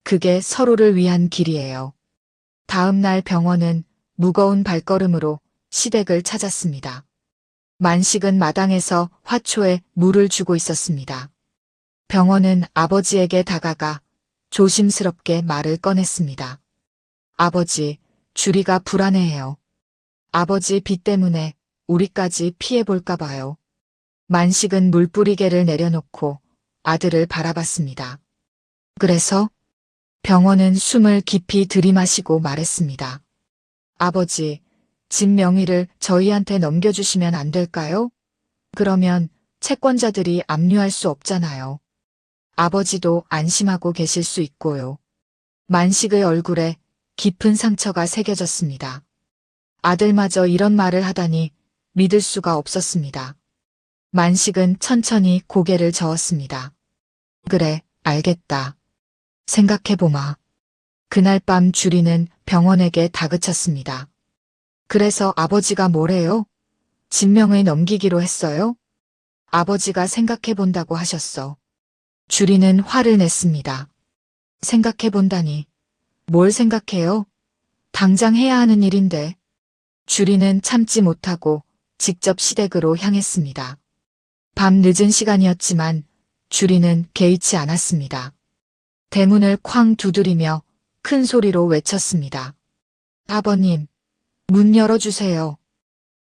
그게 서로를 위한 길이에요. 다음 날 병원은 무거운 발걸음으로 시댁을 찾았습니다. 만식은 마당에서 화초에 물을 주고 있었습니다. 병원은 아버지에게 다가가 조심스럽게 말을 꺼냈습니다. 아버지, 주리가 불안해해요. 아버지 빚 때문에 우리까지 피해볼까 봐요. 만식은 물뿌리개를 내려놓고 아들을 바라봤습니다. 그래서? 병원은 숨을 깊이 들이마시고 말했습니다. 아버지, 집 명의를 저희한테 넘겨주시면 안 될까요? 그러면 채권자들이 압류할 수 없잖아요. 아버지도 안심하고 계실 수 있고요. 만식의 얼굴에 깊은 상처가 새겨졌습니다. 아들마저 이런 말을 하다니 믿을 수가 없었습니다. 만식은 천천히 고개를 저었습니다. 그래, 알겠다. 생각해보마. 그날 밤 주리는 병원에게 다그쳤습니다. 그래서 아버지가 뭐래요? 진명을 넘기기로 했어요? 아버지가 생각해본다고 하셨어. 주리는 화를 냈습니다. 생각해본다니. 뭘 생각해요? 당장 해야 하는 일인데. 주리는 참지 못하고 직접 시댁으로 향했습니다. 밤 늦은 시간이었지만 주리는 개의치 않았습니다. 대문을 쾅 두드리며 큰 소리로 외쳤습니다. 아버님, 문 열어주세요.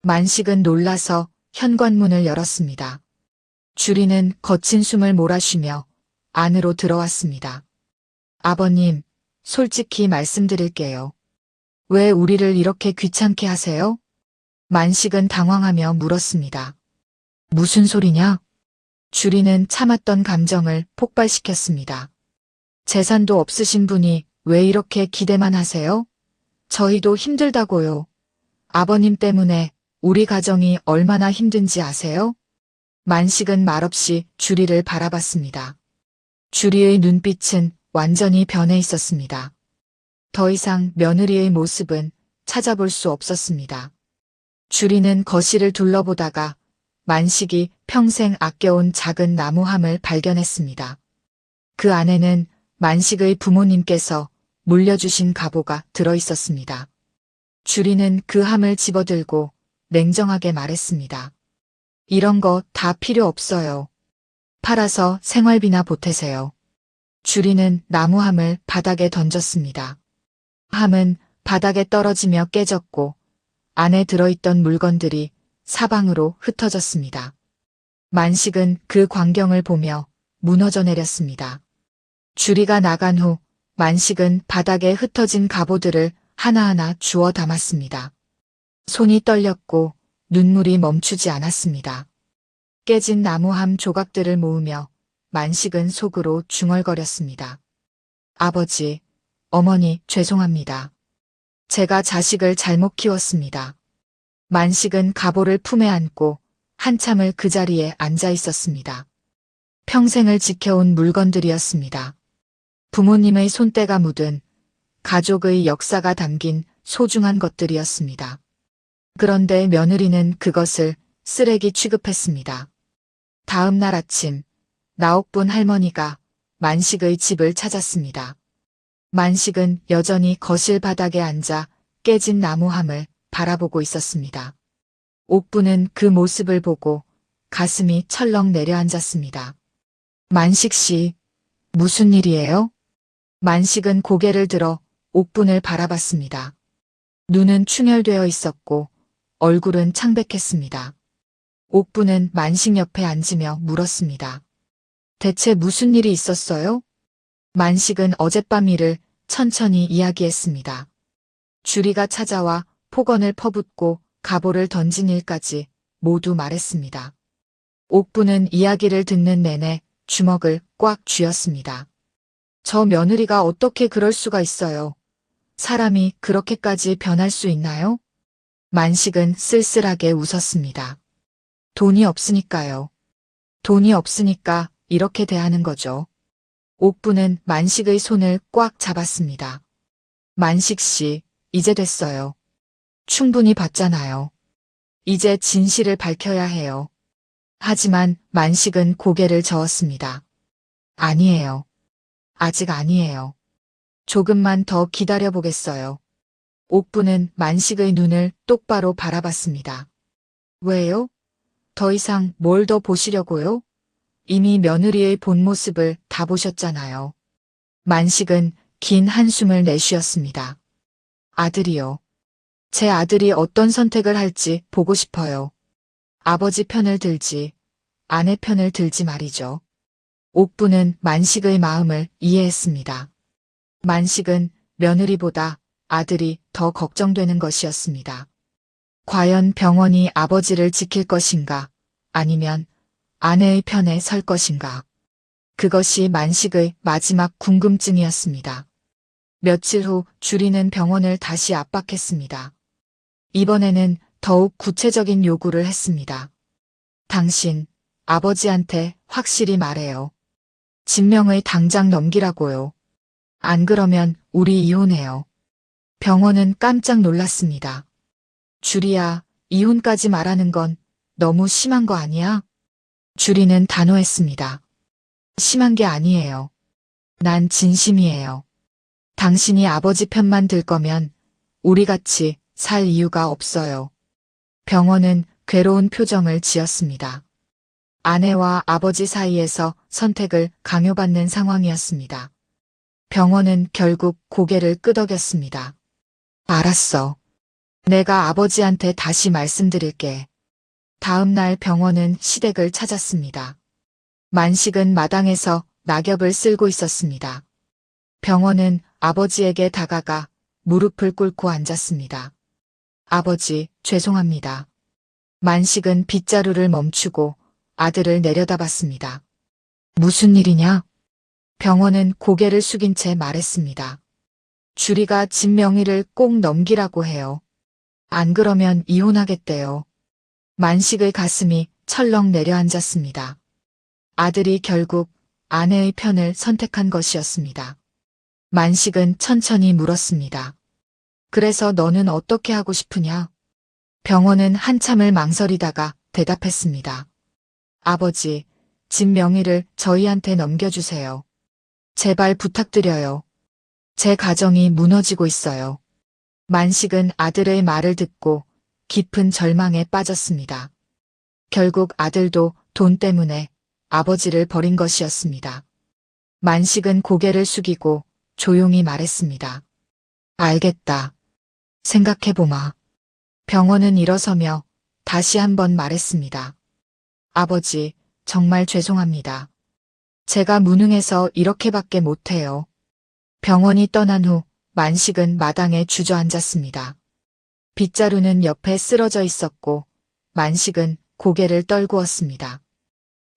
만식은 놀라서 현관문을 열었습니다. 주리는 거친 숨을 몰아쉬며 안으로 들어왔습니다. 아버님, 솔직히 말씀드릴게요. 왜 우리를 이렇게 귀찮게 하세요? 만식은 당황하며 물었습니다. 무슨 소리냐? 주리는 참았던 감정을 폭발시켰습니다. 재산도 없으신 분이 왜 이렇게 기대만 하세요? 저희도 힘들다고요. 아버님 때문에 우리 가정이 얼마나 힘든지 아세요? 만식은 말없이 주리를 바라봤습니다. 주리의 눈빛은 완전히 변해 있었습니다. 더 이상 며느리의 모습은 찾아볼 수 없었습니다. 주리는 거실을 둘러보다가 만식이 평생 아껴온 작은 나무함을 발견했습니다. 그 안에는 만식의 부모님께서 물려주신 갑오가 들어 있었습니다. 주리는 그 함을 집어들고 냉정하게 말했습니다. 이런 거 다 필요 없어요. 팔아서 생활비나 보태세요. 주리는 나무함을 바닥에 던졌습니다. 함은 바닥에 떨어지며 깨졌고 안에 들어있던 물건들이 사방으로 흩어졌습니다. 만식은 그 광경을 보며 무너져 내렸습니다. 주리가 나간 후 만식은 바닥에 흩어진 갑오들을 하나하나 주워 담았습니다. 손이 떨렸고 눈물이 멈추지 않았습니다. 깨진 나무함 조각들을 모으며 만식은 속으로 중얼거렸습니다. 아버지, 어머니 죄송합니다. 제가 자식을 잘못 키웠습니다. 만식은 갑오를 품에 안고 한참을 그 자리에 앉아 있었습니다. 평생을 지켜온 물건들이었습니다. 부모님의 손때가 묻은 가족의 역사가 담긴 소중한 것들이었습니다. 그런데 며느리는 그것을 쓰레기 취급했습니다. 다음 날 아침, 나옥분 할머니가 만식의 집을 찾았습니다. 만식은 여전히 거실 바닥에 앉아 깨진 나무함을 바라보고 있었습니다. 옥분은 그 모습을 보고 가슴이 철렁 내려앉았습니다. 만식 씨, 무슨 일이에요? 만식은 고개를 들어 옥분을 바라봤습니다. 눈은 충혈되어 있었고 얼굴은 창백했습니다. 옥분은 만식 옆에 앉으며 물었습니다. 대체 무슨 일이 있었어요? 만식은 어젯밤 일을 천천히 이야기했습니다. 주리가 찾아와 폭언을 퍼붓고 갑오를 던진 일까지 모두 말했습니다. 옥분은 이야기를 듣는 내내 주먹을 꽉 쥐었습니다. 저 며느리가 어떻게 그럴 수가 있어요? 사람이 그렇게까지 변할 수 있나요? 만식은 쓸쓸하게 웃었습니다. 돈이 없으니까요. 돈이 없으니까 이렇게 대하는 거죠. 옥분은 만식의 손을 꽉 잡았습니다. 만식 씨, 이제 됐어요. 충분히 봤잖아요. 이제 진실을 밝혀야 해요. 하지만 만식은 고개를 저었습니다. 아니에요. 아직 아니에요. 조금만 더 기다려보겠어요. 옥분은 만식의 눈을 똑바로 바라봤습니다. 왜요? 더 이상 뭘 더 보시려고요? 이미 며느리의 본 모습을 다 보셨잖아요. 만식은 긴 한숨을 내쉬었습니다. 아들이요. 제 아들이 어떤 선택을 할지 보고 싶어요. 아버지 편을 들지, 아내 편을 들지 말이죠. 옥분은 만식의 마음을 이해했습니다. 만식은 며느리보다 아들이 더 걱정되는 것이었습니다. 과연 병원이 아버지를 지킬 것인가, 아니면 아내의 편에 설 것인가. 그것이 만식의 마지막 궁금증이었습니다. 며칠 후 주리는 병원을 다시 압박했습니다. 이번에는 더욱 구체적인 요구를 했습니다. 당신, 아버지한테 확실히 말해요. 진명을 당장 넘기라고요. 안 그러면 우리 이혼해요. 병원은 깜짝 놀랐습니다. 주리야, 이혼까지 말하는 건 너무 심한 거 아니야? 주리는 단호했습니다. 심한 게 아니에요. 난 진심이에요. 당신이 아버지 편만 들 거면 우리 같이 살 이유가 없어요. 병원은 괴로운 표정을 지었습니다. 아내와 아버지 사이에서 선택을 강요받는 상황이었습니다. 병원은 결국 고개를 끄덕였습니다. 알았어. 내가 아버지한테 다시 말씀드릴게. 다음 날 병원은 시댁을 찾았습니다. 만식은 마당에서 낙엽을 쓸고 있었습니다. 병원은 아버지에게 다가가 무릎을 꿇고 앉았습니다. 아버지, 죄송합니다. 만식은 빗자루를 멈추고 아들을 내려다봤습니다. 무슨 일이냐? 병원은 고개를 숙인 채 말했습니다. 주리가 집 명의를 꼭 넘기라고 해요. 안 그러면 이혼하겠대요. 만식의 가슴이 철렁 내려앉았습니다. 아들이 결국 아내의 편을 선택한 것이었습니다. 만식은 천천히 물었습니다. 그래서 너는 어떻게 하고 싶으냐? 병원은 한참을 망설이다가 대답했습니다. 아버지, 집 명의를 저희한테 넘겨주세요. 제발 부탁드려요. 제 가정이 무너지고 있어요. 만식은 아들의 말을 듣고 깊은 절망에 빠졌습니다. 결국 아들도 돈 때문에 아버지를 버린 것이었습니다. 만식은 고개를 숙이고 조용히 말했습니다. 알겠다. 생각해보마. 병원은 일어서며 다시 한번 말했습니다. 아버지, 정말 죄송합니다. 제가 무능해서 이렇게밖에 못해요. 병원이 떠난 후 만식은 마당에 주저앉았습니다. 빗자루는 옆에 쓰러져 있었고 만식은 고개를 떨구었습니다.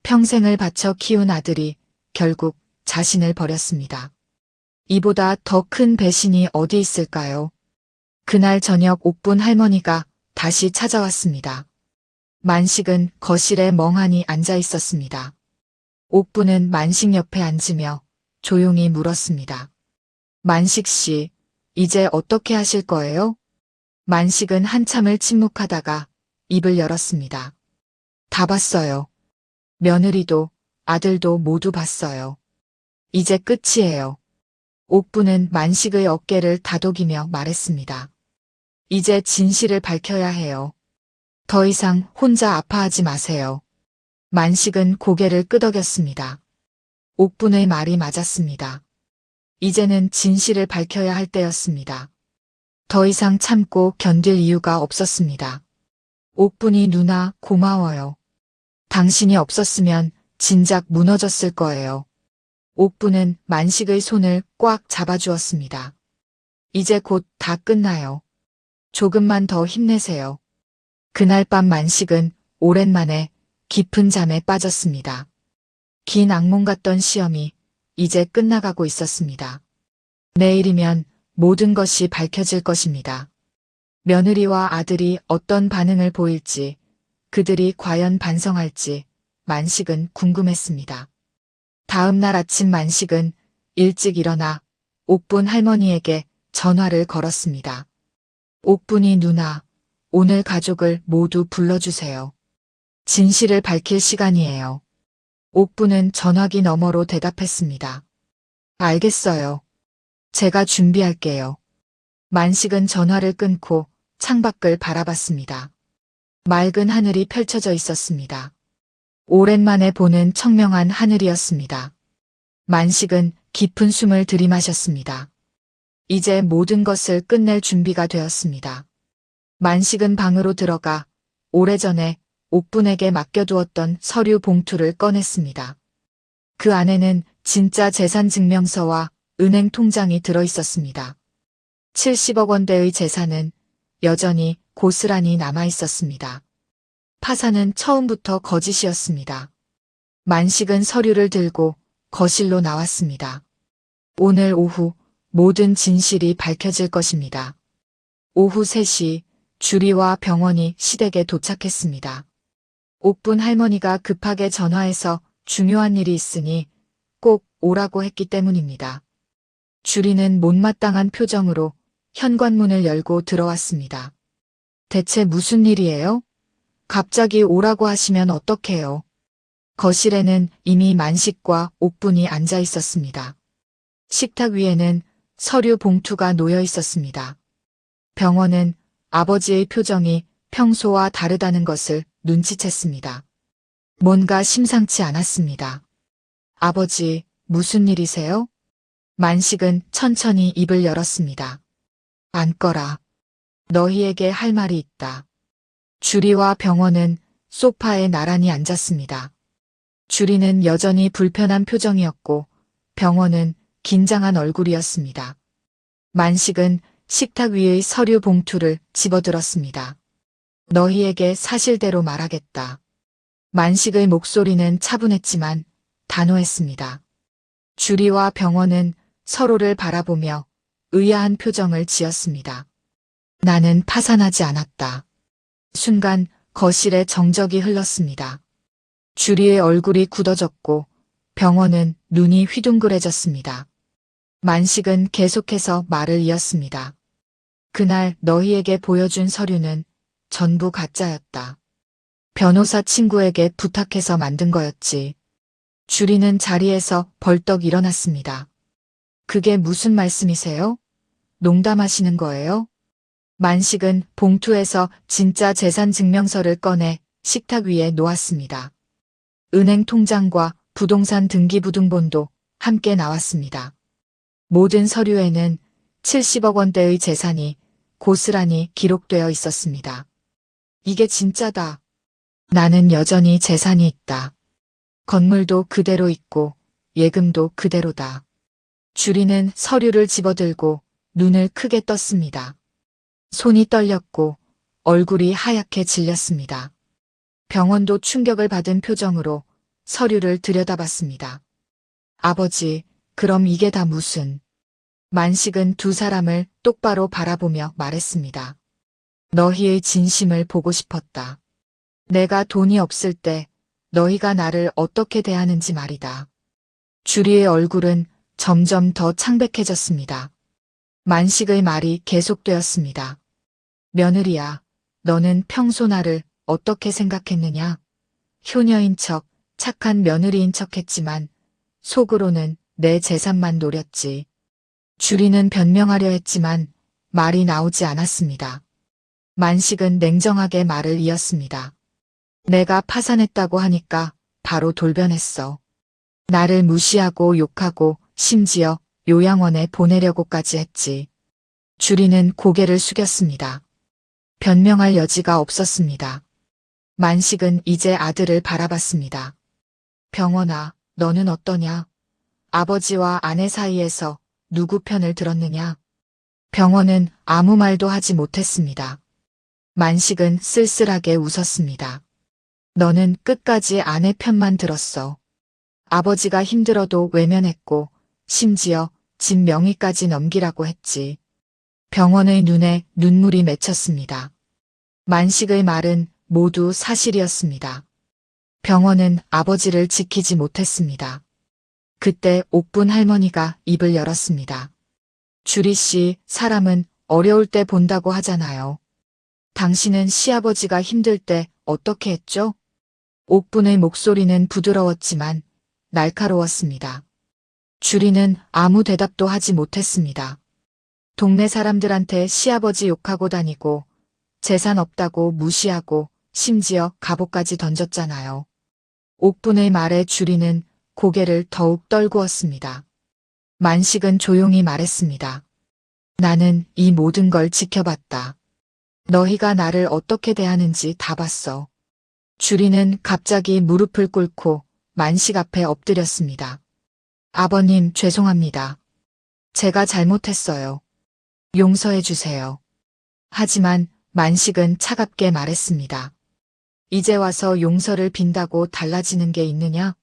평생을 바쳐 키운 아들이 결국 자신을 버렸습니다. 이보다 더 큰 배신이 어디 있을까요? 그날 저녁 옥분 할머니가 다시 찾아왔습니다. 만식은 거실에 멍하니 앉아 있었습니다. 옥분은 만식 옆에 앉으며 조용히 물었습니다. 만식 씨, 이제 어떻게 하실 거예요? 만식은 한참을 침묵하다가 입을 열었습니다. 다 봤어요. 며느리도 아들도 모두 봤어요. 이제 끝이에요. 옥분은 만식의 어깨를 다독이며 말했습니다. 이제 진실을 밝혀야 해요. 더 이상 혼자 아파하지 마세요. 만식은 고개를 끄덕였습니다. 옥분의 말이 맞았습니다. 이제는 진실을 밝혀야 할 때였습니다. 더 이상 참고 견딜 이유가 없었습니다. 옥분이 누나 고마워요. 당신이 없었으면 진작 무너졌을 거예요. 옥분은 만식의 손을 꽉 잡아주었습니다. 이제 곧 다 끝나요. 조금만 더 힘내세요. 그날 밤 만식은 오랜만에 깊은 잠에 빠졌습니다. 긴 악몽 같던 시험이 이제 끝나가고 있었습니다. 내일이면 모든 것이 밝혀질 것입니다. 며느리와 아들이 어떤 반응을 보일지, 그들이 과연 반성할지 만식은 궁금했습니다. 다음 날 아침 만식은 일찍 일어나 옥분 할머니에게 전화를 걸었습니다. 옥분이 누나, 오늘 가족을 모두 불러주세요. 진실을 밝힐 시간이에요. 옥분은 전화기 너머로 대답했습니다. 알겠어요. 제가 준비할게요. 만식은 전화를 끊고 창밖을 바라봤습니다. 맑은 하늘이 펼쳐져 있었습니다. 오랜만에 보는 청명한 하늘이었습니다. 만식은 깊은 숨을 들이마셨습니다. 이제 모든 것을 끝낼 준비가 되었습니다. 만식은 방으로 들어가 오래전에 옥분에게 맡겨두었던 서류 봉투를 꺼냈습니다. 그 안에는 진짜 재산 증명서와 은행 통장이 들어있었습니다. 70억 원대의 재산은 여전히 고스란히 남아있었습니다. 파산은 처음부터 거짓이었습니다. 만식은 서류를 들고 거실로 나왔습니다. 오늘 오후 모든 진실이 밝혀질 것입니다. 오후 3시 주리와 병원이 시댁에 도착했습니다. 옥분 할머니가 급하게 전화해서 중요한 일이 있으니 꼭 오라고 했기 때문입니다. 주리는 못마땅한 표정으로 현관문을 열고 들어왔습니다. 대체 무슨 일이에요? 갑자기 오라고 하시면 어떡해요? 거실에는 이미 만식과 옥분이 앉아 있었습니다. 식탁 위에는 서류 봉투가 놓여 있었습니다. 병원은 아버지의 표정이 평소와 다르다는 것을 눈치챘습니다. 뭔가 심상치 않았습니다. 아버지, 무슨 일이세요? 만식은 천천히 입을 열었습니다. 앉거라. 너희에게 할 말이 있다. 주리와 병원은 소파에 나란히 앉았습니다. 주리는 여전히 불편한 표정이었고 병원은 긴장한 얼굴이었습니다. 만식은 식탁 위의 서류 봉투를 집어들었습니다. 너희에게 사실대로 말하겠다. 만식의 목소리는 차분했지만 단호했습니다. 주리와 병원은 서로를 바라보며 의아한 표정을 지었습니다. 나는 파산하지 않았다. 순간 거실에 정적이 흘렀습니다. 주리의 얼굴이 굳어졌고 병원은 눈이 휘둥그레졌습니다. 만식은 계속해서 말을 이었습니다. 그날 너희에게 보여준 서류는 전부 가짜였다. 변호사 친구에게 부탁해서 만든 거였지. 주리는 자리에서 벌떡 일어났습니다. 그게 무슨 말씀이세요? 농담하시는 거예요? 만식은 봉투에서 진짜 재산 증명서를 꺼내 식탁 위에 놓았습니다. 은행 통장과 부동산 등기부등본도 함께 나왔습니다. 모든 서류에는 70억 원대의 재산이 고스란히 기록되어 있었습니다. 이게 진짜다. 나는 여전히 재산이 있다. 건물도 그대로 있고 예금도 그대로다. 주리는 서류를 집어들고 눈을 크게 떴습니다. 손이 떨렸고 얼굴이 하얗게 질렸습니다. 병원도 충격을 받은 표정으로 서류를 들여다봤습니다. 아버지, 그럼 이게 다 무슨... 만식은 두 사람을 똑바로 바라보며 말했습니다. 너희의 진심을 보고 싶었다. 내가 돈이 없을 때 너희가 나를 어떻게 대하는지 말이다. 주리의 얼굴은 점점 더 창백해졌습니다. 만식의 말이 계속되었습니다. 며느리야, 너는 평소 나를 어떻게 생각했느냐? 효녀인 척, 착한 며느리인 척 했지만 속으로는 내 재산만 노렸지. 주리는 변명하려 했지만 말이 나오지 않았습니다. 만식은 냉정하게 말을 이었습니다. 내가 파산했다고 하니까 바로 돌변했어. 나를 무시하고 욕하고 심지어 요양원에 보내려고까지 했지. 주리는 고개를 숙였습니다. 변명할 여지가 없었습니다. 만식은 이제 아들을 바라봤습니다. 병원아, 너는 어떠냐? 아버지와 아내 사이에서 누구 편을 들었느냐? 병원은 아무 말도 하지 못했습니다. 만식은 쓸쓸하게 웃었습니다. 너는 끝까지 아내 편만 들었어. 아버지가 힘들어도 외면했고 심지어 집 명의까지 넘기라고 했지. 병원의 눈에 눈물이 맺혔습니다. 만식의 말은 모두 사실이었습니다. 병원은 아버지를 지키지 못했습니다. 그때 옥분 할머니가 입을 열었습니다. 주리 씨, 사람은 어려울 때 본다고 하잖아요. 당신은 시아버지가 힘들 때 어떻게 했죠? 옥분의 목소리는 부드러웠지만 날카로웠습니다. 주리는 아무 대답도 하지 못했습니다. 동네 사람들한테 시아버지 욕하고 다니고 재산 없다고 무시하고 심지어 갑옷까지 던졌잖아요. 옥분의 말에 주리는 고개를 더욱 떨구었습니다. 만식은 조용히 말했습니다. 나는 이 모든 걸 지켜봤다. 너희가 나를 어떻게 대하는지 다 봤어. 주리는 갑자기 무릎을 꿇고 만식 앞에 엎드렸습니다. 아버님, 죄송합니다. 제가 잘못했어요. 용서해 주세요. 하지만 만식은 차갑게 말했습니다. 이제 와서 용서를 빈다고 달라지는 게 있느냐?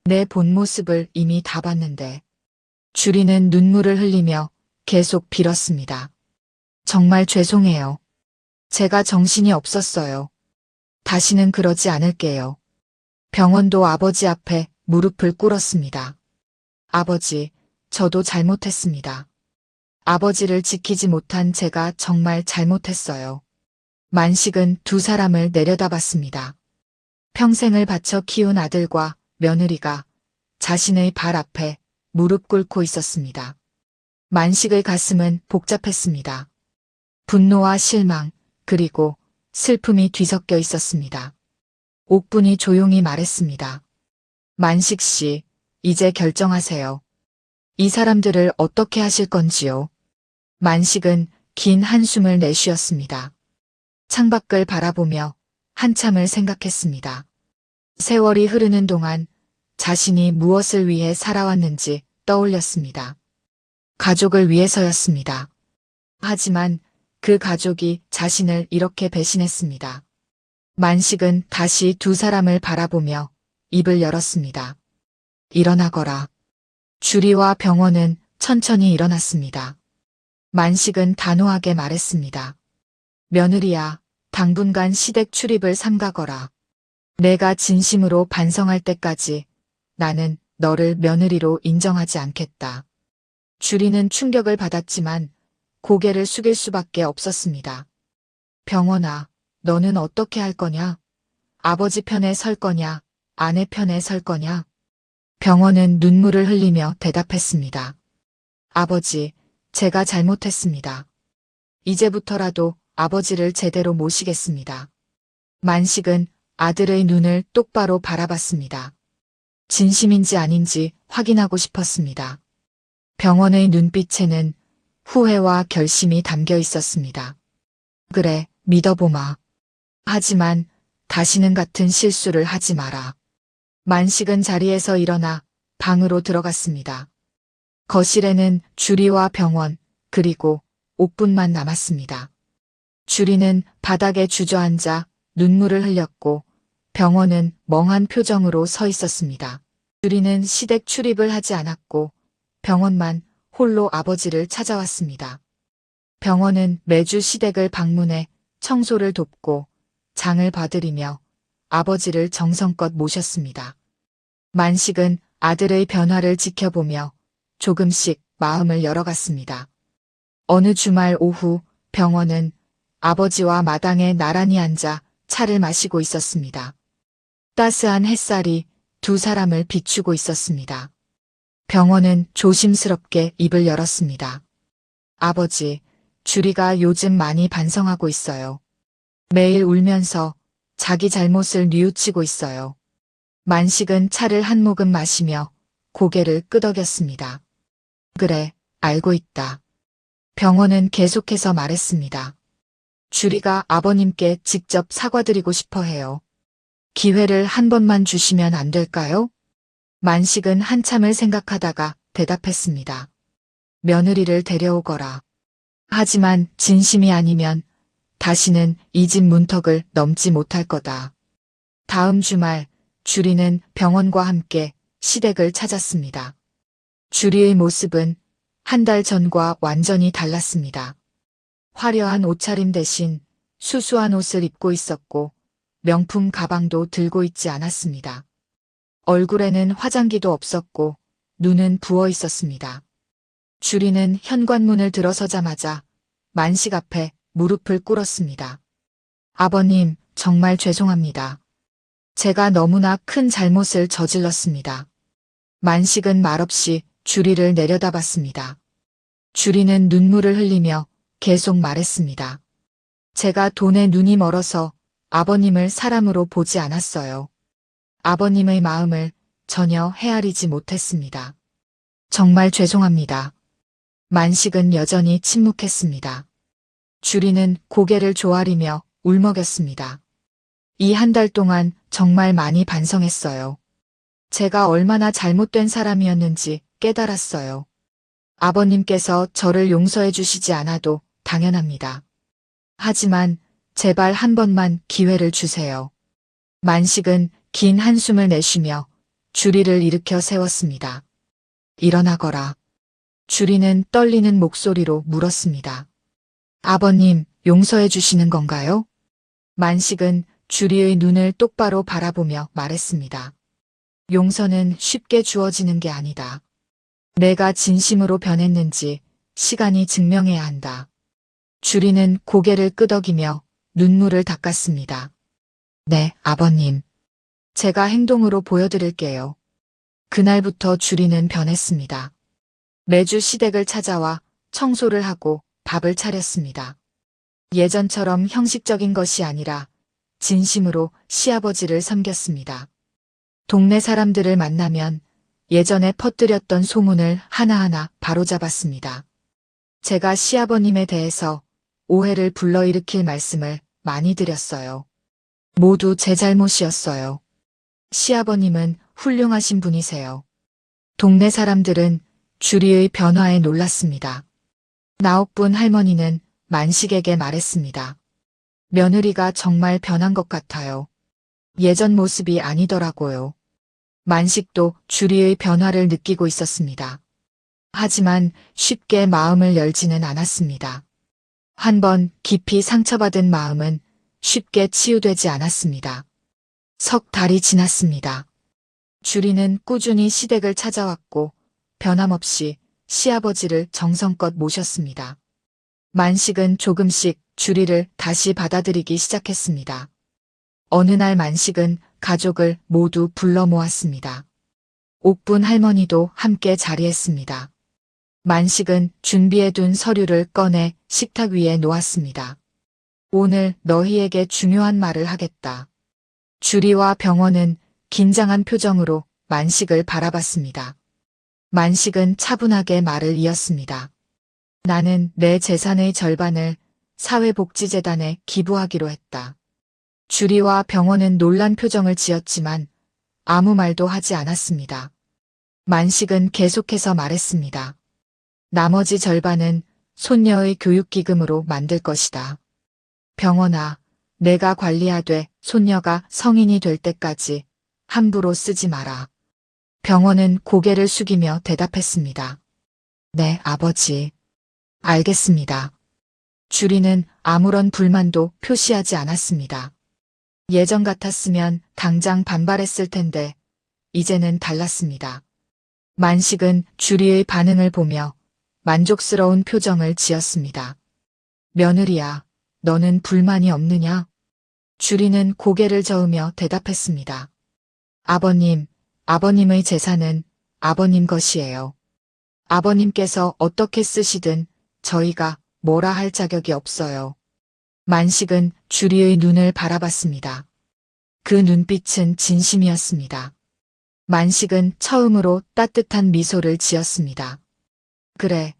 내 본 모습을 이미 다 봤는데. 주리는 눈물을 흘리며 계속 빌었습니다. 정말 죄송해요. 제가 정신이 없었어요. 다시는 그러지 않을게요. 병원도 아버지 앞에 무릎을 꿇었습니다. 아버지, 저도 잘못했습니다. 아버지를 지키지 못한 제가 정말 잘못했어요. 만식은 두 사람을 내려다봤습니다. 평생을 바쳐 키운 아들과 며느리가 자신의 발 앞에 무릎 꿇고 있었습니다. 만식의 가슴은 복잡했습니다. 분노와 실망, 그리고 슬픔이 뒤섞여 있었습니다. 옥분이 조용히 말했습니다. 만식 씨, 이제 결정하세요. 이 사람들을 어떻게 하실 건지요? 만식은 긴 한숨을 내쉬었습니다. 창밖을 바라보며 한참을 생각했습니다. 세월이 흐르는 동안 자신이 무엇을 위해 살아왔는지 떠올렸습니다. 가족을 위해서였습니다. 하지만 그 가족이 자신을 이렇게 배신했습니다. 만식은 다시 두 사람을 바라보며 입을 열었습니다. 일어나거라. 주리와 병원은 천천히 일어났습니다. 만식은 단호하게 말했습니다. 며느리야, 당분간 시댁 출입을 삼가거라. 내가 진심으로 반성할 때까지 나는 너를 며느리로 인정하지 않겠다. 주리는 충격을 받았지만 고개를 숙일 수밖에 없었습니다. 병원아, 너는 어떻게 할 거냐? 아버지 편에 설 거냐? 아내 편에 설 거냐? 병원은 눈물을 흘리며 대답했습니다. 아버지, 제가 잘못했습니다. 이제부터라도 아버지를 제대로 모시겠습니다. 만식은 아들의 눈을 똑바로 바라봤습니다. 진심인지 아닌지 확인하고 싶었습니다. 병원의 눈빛에는 후회와 결심이 담겨 있었습니다. 그래, 믿어보마. 하지만 다시는 같은 실수를 하지 마라. 만식은 자리에서 일어나 방으로 들어갔습니다. 거실에는 주리와 병원, 그리고 옥분만 남았습니다. 주리는 바닥에 주저앉아 눈물을 흘렸고 병원은 멍한 표정으로 서 있었습니다. 주리는 시댁 출입을 하지 않았고 병원만 홀로 아버지를 찾아왔습니다. 병원은 매주 시댁을 방문해 청소를 돕고 장을 봐드리며 아버지를 정성껏 모셨습니다. 만식은 아들의 변화를 지켜보며 조금씩 마음을 열어갔습니다. 어느 주말 오후 병원은 아버지와 마당에 나란히 앉아 차를 마시고 있었습니다. 따스한 햇살이 두 사람을 비추고 있었습니다. 병원은 조심스럽게 입을 열었습니다. 아버지, 주리가 요즘 많이 반성하고 있어요. 매일 울면서 자기 잘못을 뉘우치고 있어요. 만식은 차를 한 모금 마시며 고개를 끄덕였습니다. 그래, 알고 있다. 병원은 계속해서 말했습니다. 주리가 아버님께 직접 사과드리고 싶어 해요. 기회를 한 번만 주시면 안 될까요? 만식은 한참을 생각하다가 대답했습니다. 며느리를 데려오거라. 하지만 진심이 아니면 다시는 이 집 문턱을 넘지 못할 거다. 다음 주말 주리는 병원과 함께 시댁을 찾았습니다. 주리의 모습은 한 달 전과 완전히 달랐습니다. 화려한 옷차림 대신 수수한 옷을 입고 있었고 명품 가방도 들고 있지 않았습니다. 얼굴에는 화장기도 없었고 눈은 부어 있었습니다. 주리는 현관문을 들어서자마자 만식 앞에 무릎을 꿇었습니다. 아버님, 정말 죄송합니다. 제가 너무나 큰 잘못을 저질렀습니다. 만식은 말없이 주리를 내려다봤습니다. 주리는 눈물을 흘리며 계속 말했습니다. 제가 돈에 눈이 멀어서 아버님을 사람으로 보지 않았어요. 아버님의 마음을 전혀 헤아리지 못했습니다. 정말 죄송합니다. 만식은 여전히 침묵했습니다. 주리는 고개를 조아리며 울먹였습니다. 이 한 달 동안 정말 많이 반성했어요. 제가 얼마나 잘못된 사람이었는지 깨달았어요. 아버님께서 저를 용서해 주시지 않아도 당연합니다. 하지만 제발 한 번만 기회를 주세요. 만식은 긴 한숨을 내쉬며 주리를 일으켜 세웠습니다. 일어나거라. 주리는 떨리는 목소리로 물었습니다. 아버님, 용서해 주시는 건가요? 만식은 주리의 눈을 똑바로 바라보며 말했습니다. 용서는 쉽게 주어지는 게 아니다. 내가 진심으로 변했는지 시간이 증명해야 한다. 주리는 고개를 끄덕이며 눈물을 닦았습니다. 네, 아버님. 제가 행동으로 보여드릴게요. 그날부터 주리는 변했습니다. 매주 시댁을 찾아와 청소를 하고 밥을 차렸습니다. 예전처럼 형식적인 것이 아니라 진심으로 시아버지를 섬겼습니다. 동네 사람들을 만나면 예전에 퍼뜨렸던 소문을 하나하나 바로잡았습니다. 제가 시아버님에 대해서 오해를 불러일으킬 말씀을 많이 드렸어요. 모두 제 잘못이었어요. 시아버님은 훌륭하신 분이세요. 동네 사람들은 주리의 변화에 놀랐습니다. 나옥분 할머니는 만식에게 말했습니다. 며느리가 정말 변한 것 같아요. 예전 모습이 아니더라고요. 만식도 주리의 변화를 느끼고 있었습니다. 하지만 쉽게 마음을 열지는 않았습니다. 한 번 깊이 상처받은 마음은 쉽게 치유되지 않았습니다. 석 달이 지났습니다. 주리는 꾸준히 시댁을 찾아왔고 변함없이 시아버지를 정성껏 모셨습니다. 만식은 조금씩 주리를 다시 받아들이기 시작했습니다. 어느 날 만식은 가족을 모두 불러 모았습니다. 옥분 할머니도 함께 자리했습니다. 만식은 준비해둔 서류를 꺼내 식탁 위에 놓았습니다. 오늘 너희에게 중요한 말을 하겠다. 주리와 병원은 긴장한 표정으로 만식을 바라봤습니다. 만식은 차분하게 말을 이었습니다. 나는 내 재산의 절반을 사회복지재단에 기부하기로 했다. 주리와 병원은 놀란 표정을 지었지만 아무 말도 하지 않았습니다. 만식은 계속해서 말했습니다. 나머지 절반은 손녀의 교육기금으로 만들 것이다. 병원아, 내가 관리하되 손녀가 성인이 될 때까지 함부로 쓰지 마라. 병원은 고개를 숙이며 대답했습니다. 네, 아버지. 알겠습니다. 주리는 아무런 불만도 표시하지 않았습니다. 예전 같았으면 당장 반발했을 텐데 이제는 달랐습니다. 만식은 주리의 반응을 보며 만족스러운 표정을 지었습니다. 며느리야, 너는 불만이 없느냐? 주리는 고개를 저으며 대답했습니다. 아버님, 아버님의 재산은 아버님 것이에요. 아버님께서 어떻게 쓰시든 저희가 뭐라 할 자격이 없어요. 만식은 주리의 눈을 바라봤습니다. 그 눈빛은 진심이었습니다. 만식은 처음으로 따뜻한 미소를 지었습니다. 그래,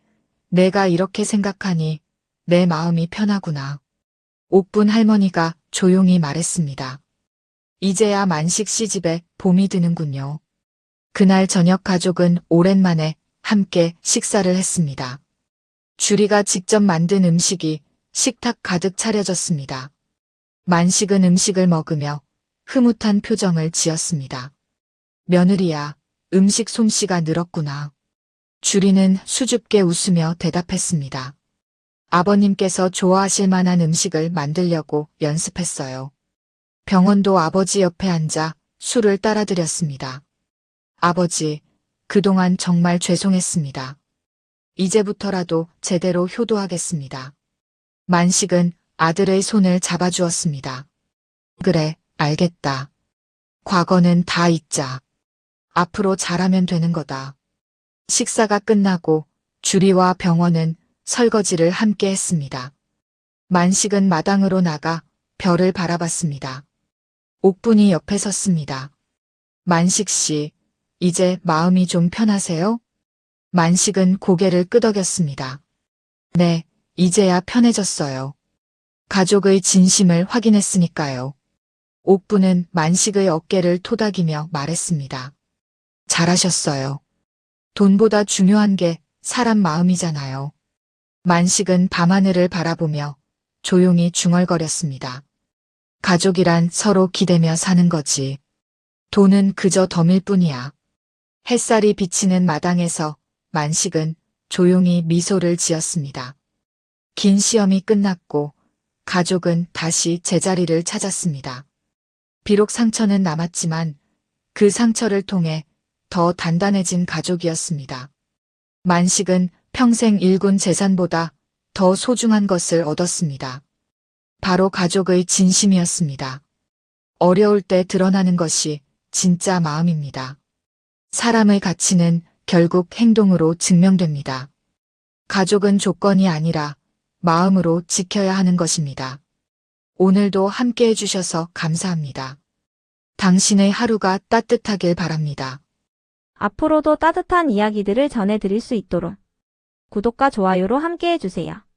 내가 이렇게 생각하니 내 마음이 편하구나. 옥분 할머니가 조용히 말했습니다. 이제야 만식 씨 집에 봄이 드는군요. 그날 저녁 가족은 오랜만에 함께 식사를 했습니다. 주리가 직접 만든 음식이 식탁 가득 차려졌습니다. 만식은 음식을 먹으며 흐뭇한 표정을 지었습니다. 며느리야, 음식 솜씨가 늘었구나. 주리는 수줍게 웃으며 대답했습니다. 아버님께서 좋아하실 만한 음식을 만들려고 연습했어요. 병원도 아버지 옆에 앉아 술을 따라드렸습니다. 아버지, 그동안 정말 죄송했습니다. 이제부터라도 제대로 효도하겠습니다. 만식은 아들의 손을 잡아주었습니다. 그래, 알겠다. 과거는 다 잊자. 앞으로 잘하면 되는 거다. 식사가 끝나고 주리와 병원은 설거지를 함께 했습니다. 만식은 마당으로 나가 별을 바라봤습니다. 옥분이 옆에 섰습니다. 만식 씨, 이제 마음이 좀 편하세요? 만식은 고개를 끄덕였습니다. 네, 이제야 편해졌어요. 가족의 진심을 확인했으니까요. 옥분은 만식의 어깨를 토닥이며 말했습니다. 잘하셨어요. 돈보다 중요한 게 사람 마음이잖아요. 만식은 밤하늘을 바라보며 조용히 중얼거렸습니다. 가족이란 서로 기대며 사는 거지. 돈은 그저 덤일 뿐이야. 햇살이 비치는 마당에서 만식은 조용히 미소를 지었습니다. 긴 시험이 끝났고 가족은 다시 제자리를 찾았습니다. 비록 상처는 남았지만 그 상처를 통해 더 단단해진 가족이었습니다. 만식은 평생 일군 재산보다 더 소중한 것을 얻었습니다. 바로 가족의 진심이었습니다. 어려울 때 드러나는 것이 진짜 마음입니다. 사람의 가치는 결국 행동으로 증명됩니다. 가족은 조건이 아니라 마음으로 지켜야 하는 것입니다. 오늘도 함께 해주셔서 감사합니다. 당신의 하루가 따뜻하길 바랍니다. 앞으로도 따뜻한 이야기들을 전해드릴 수 있도록 구독과 좋아요로 함께 해주세요.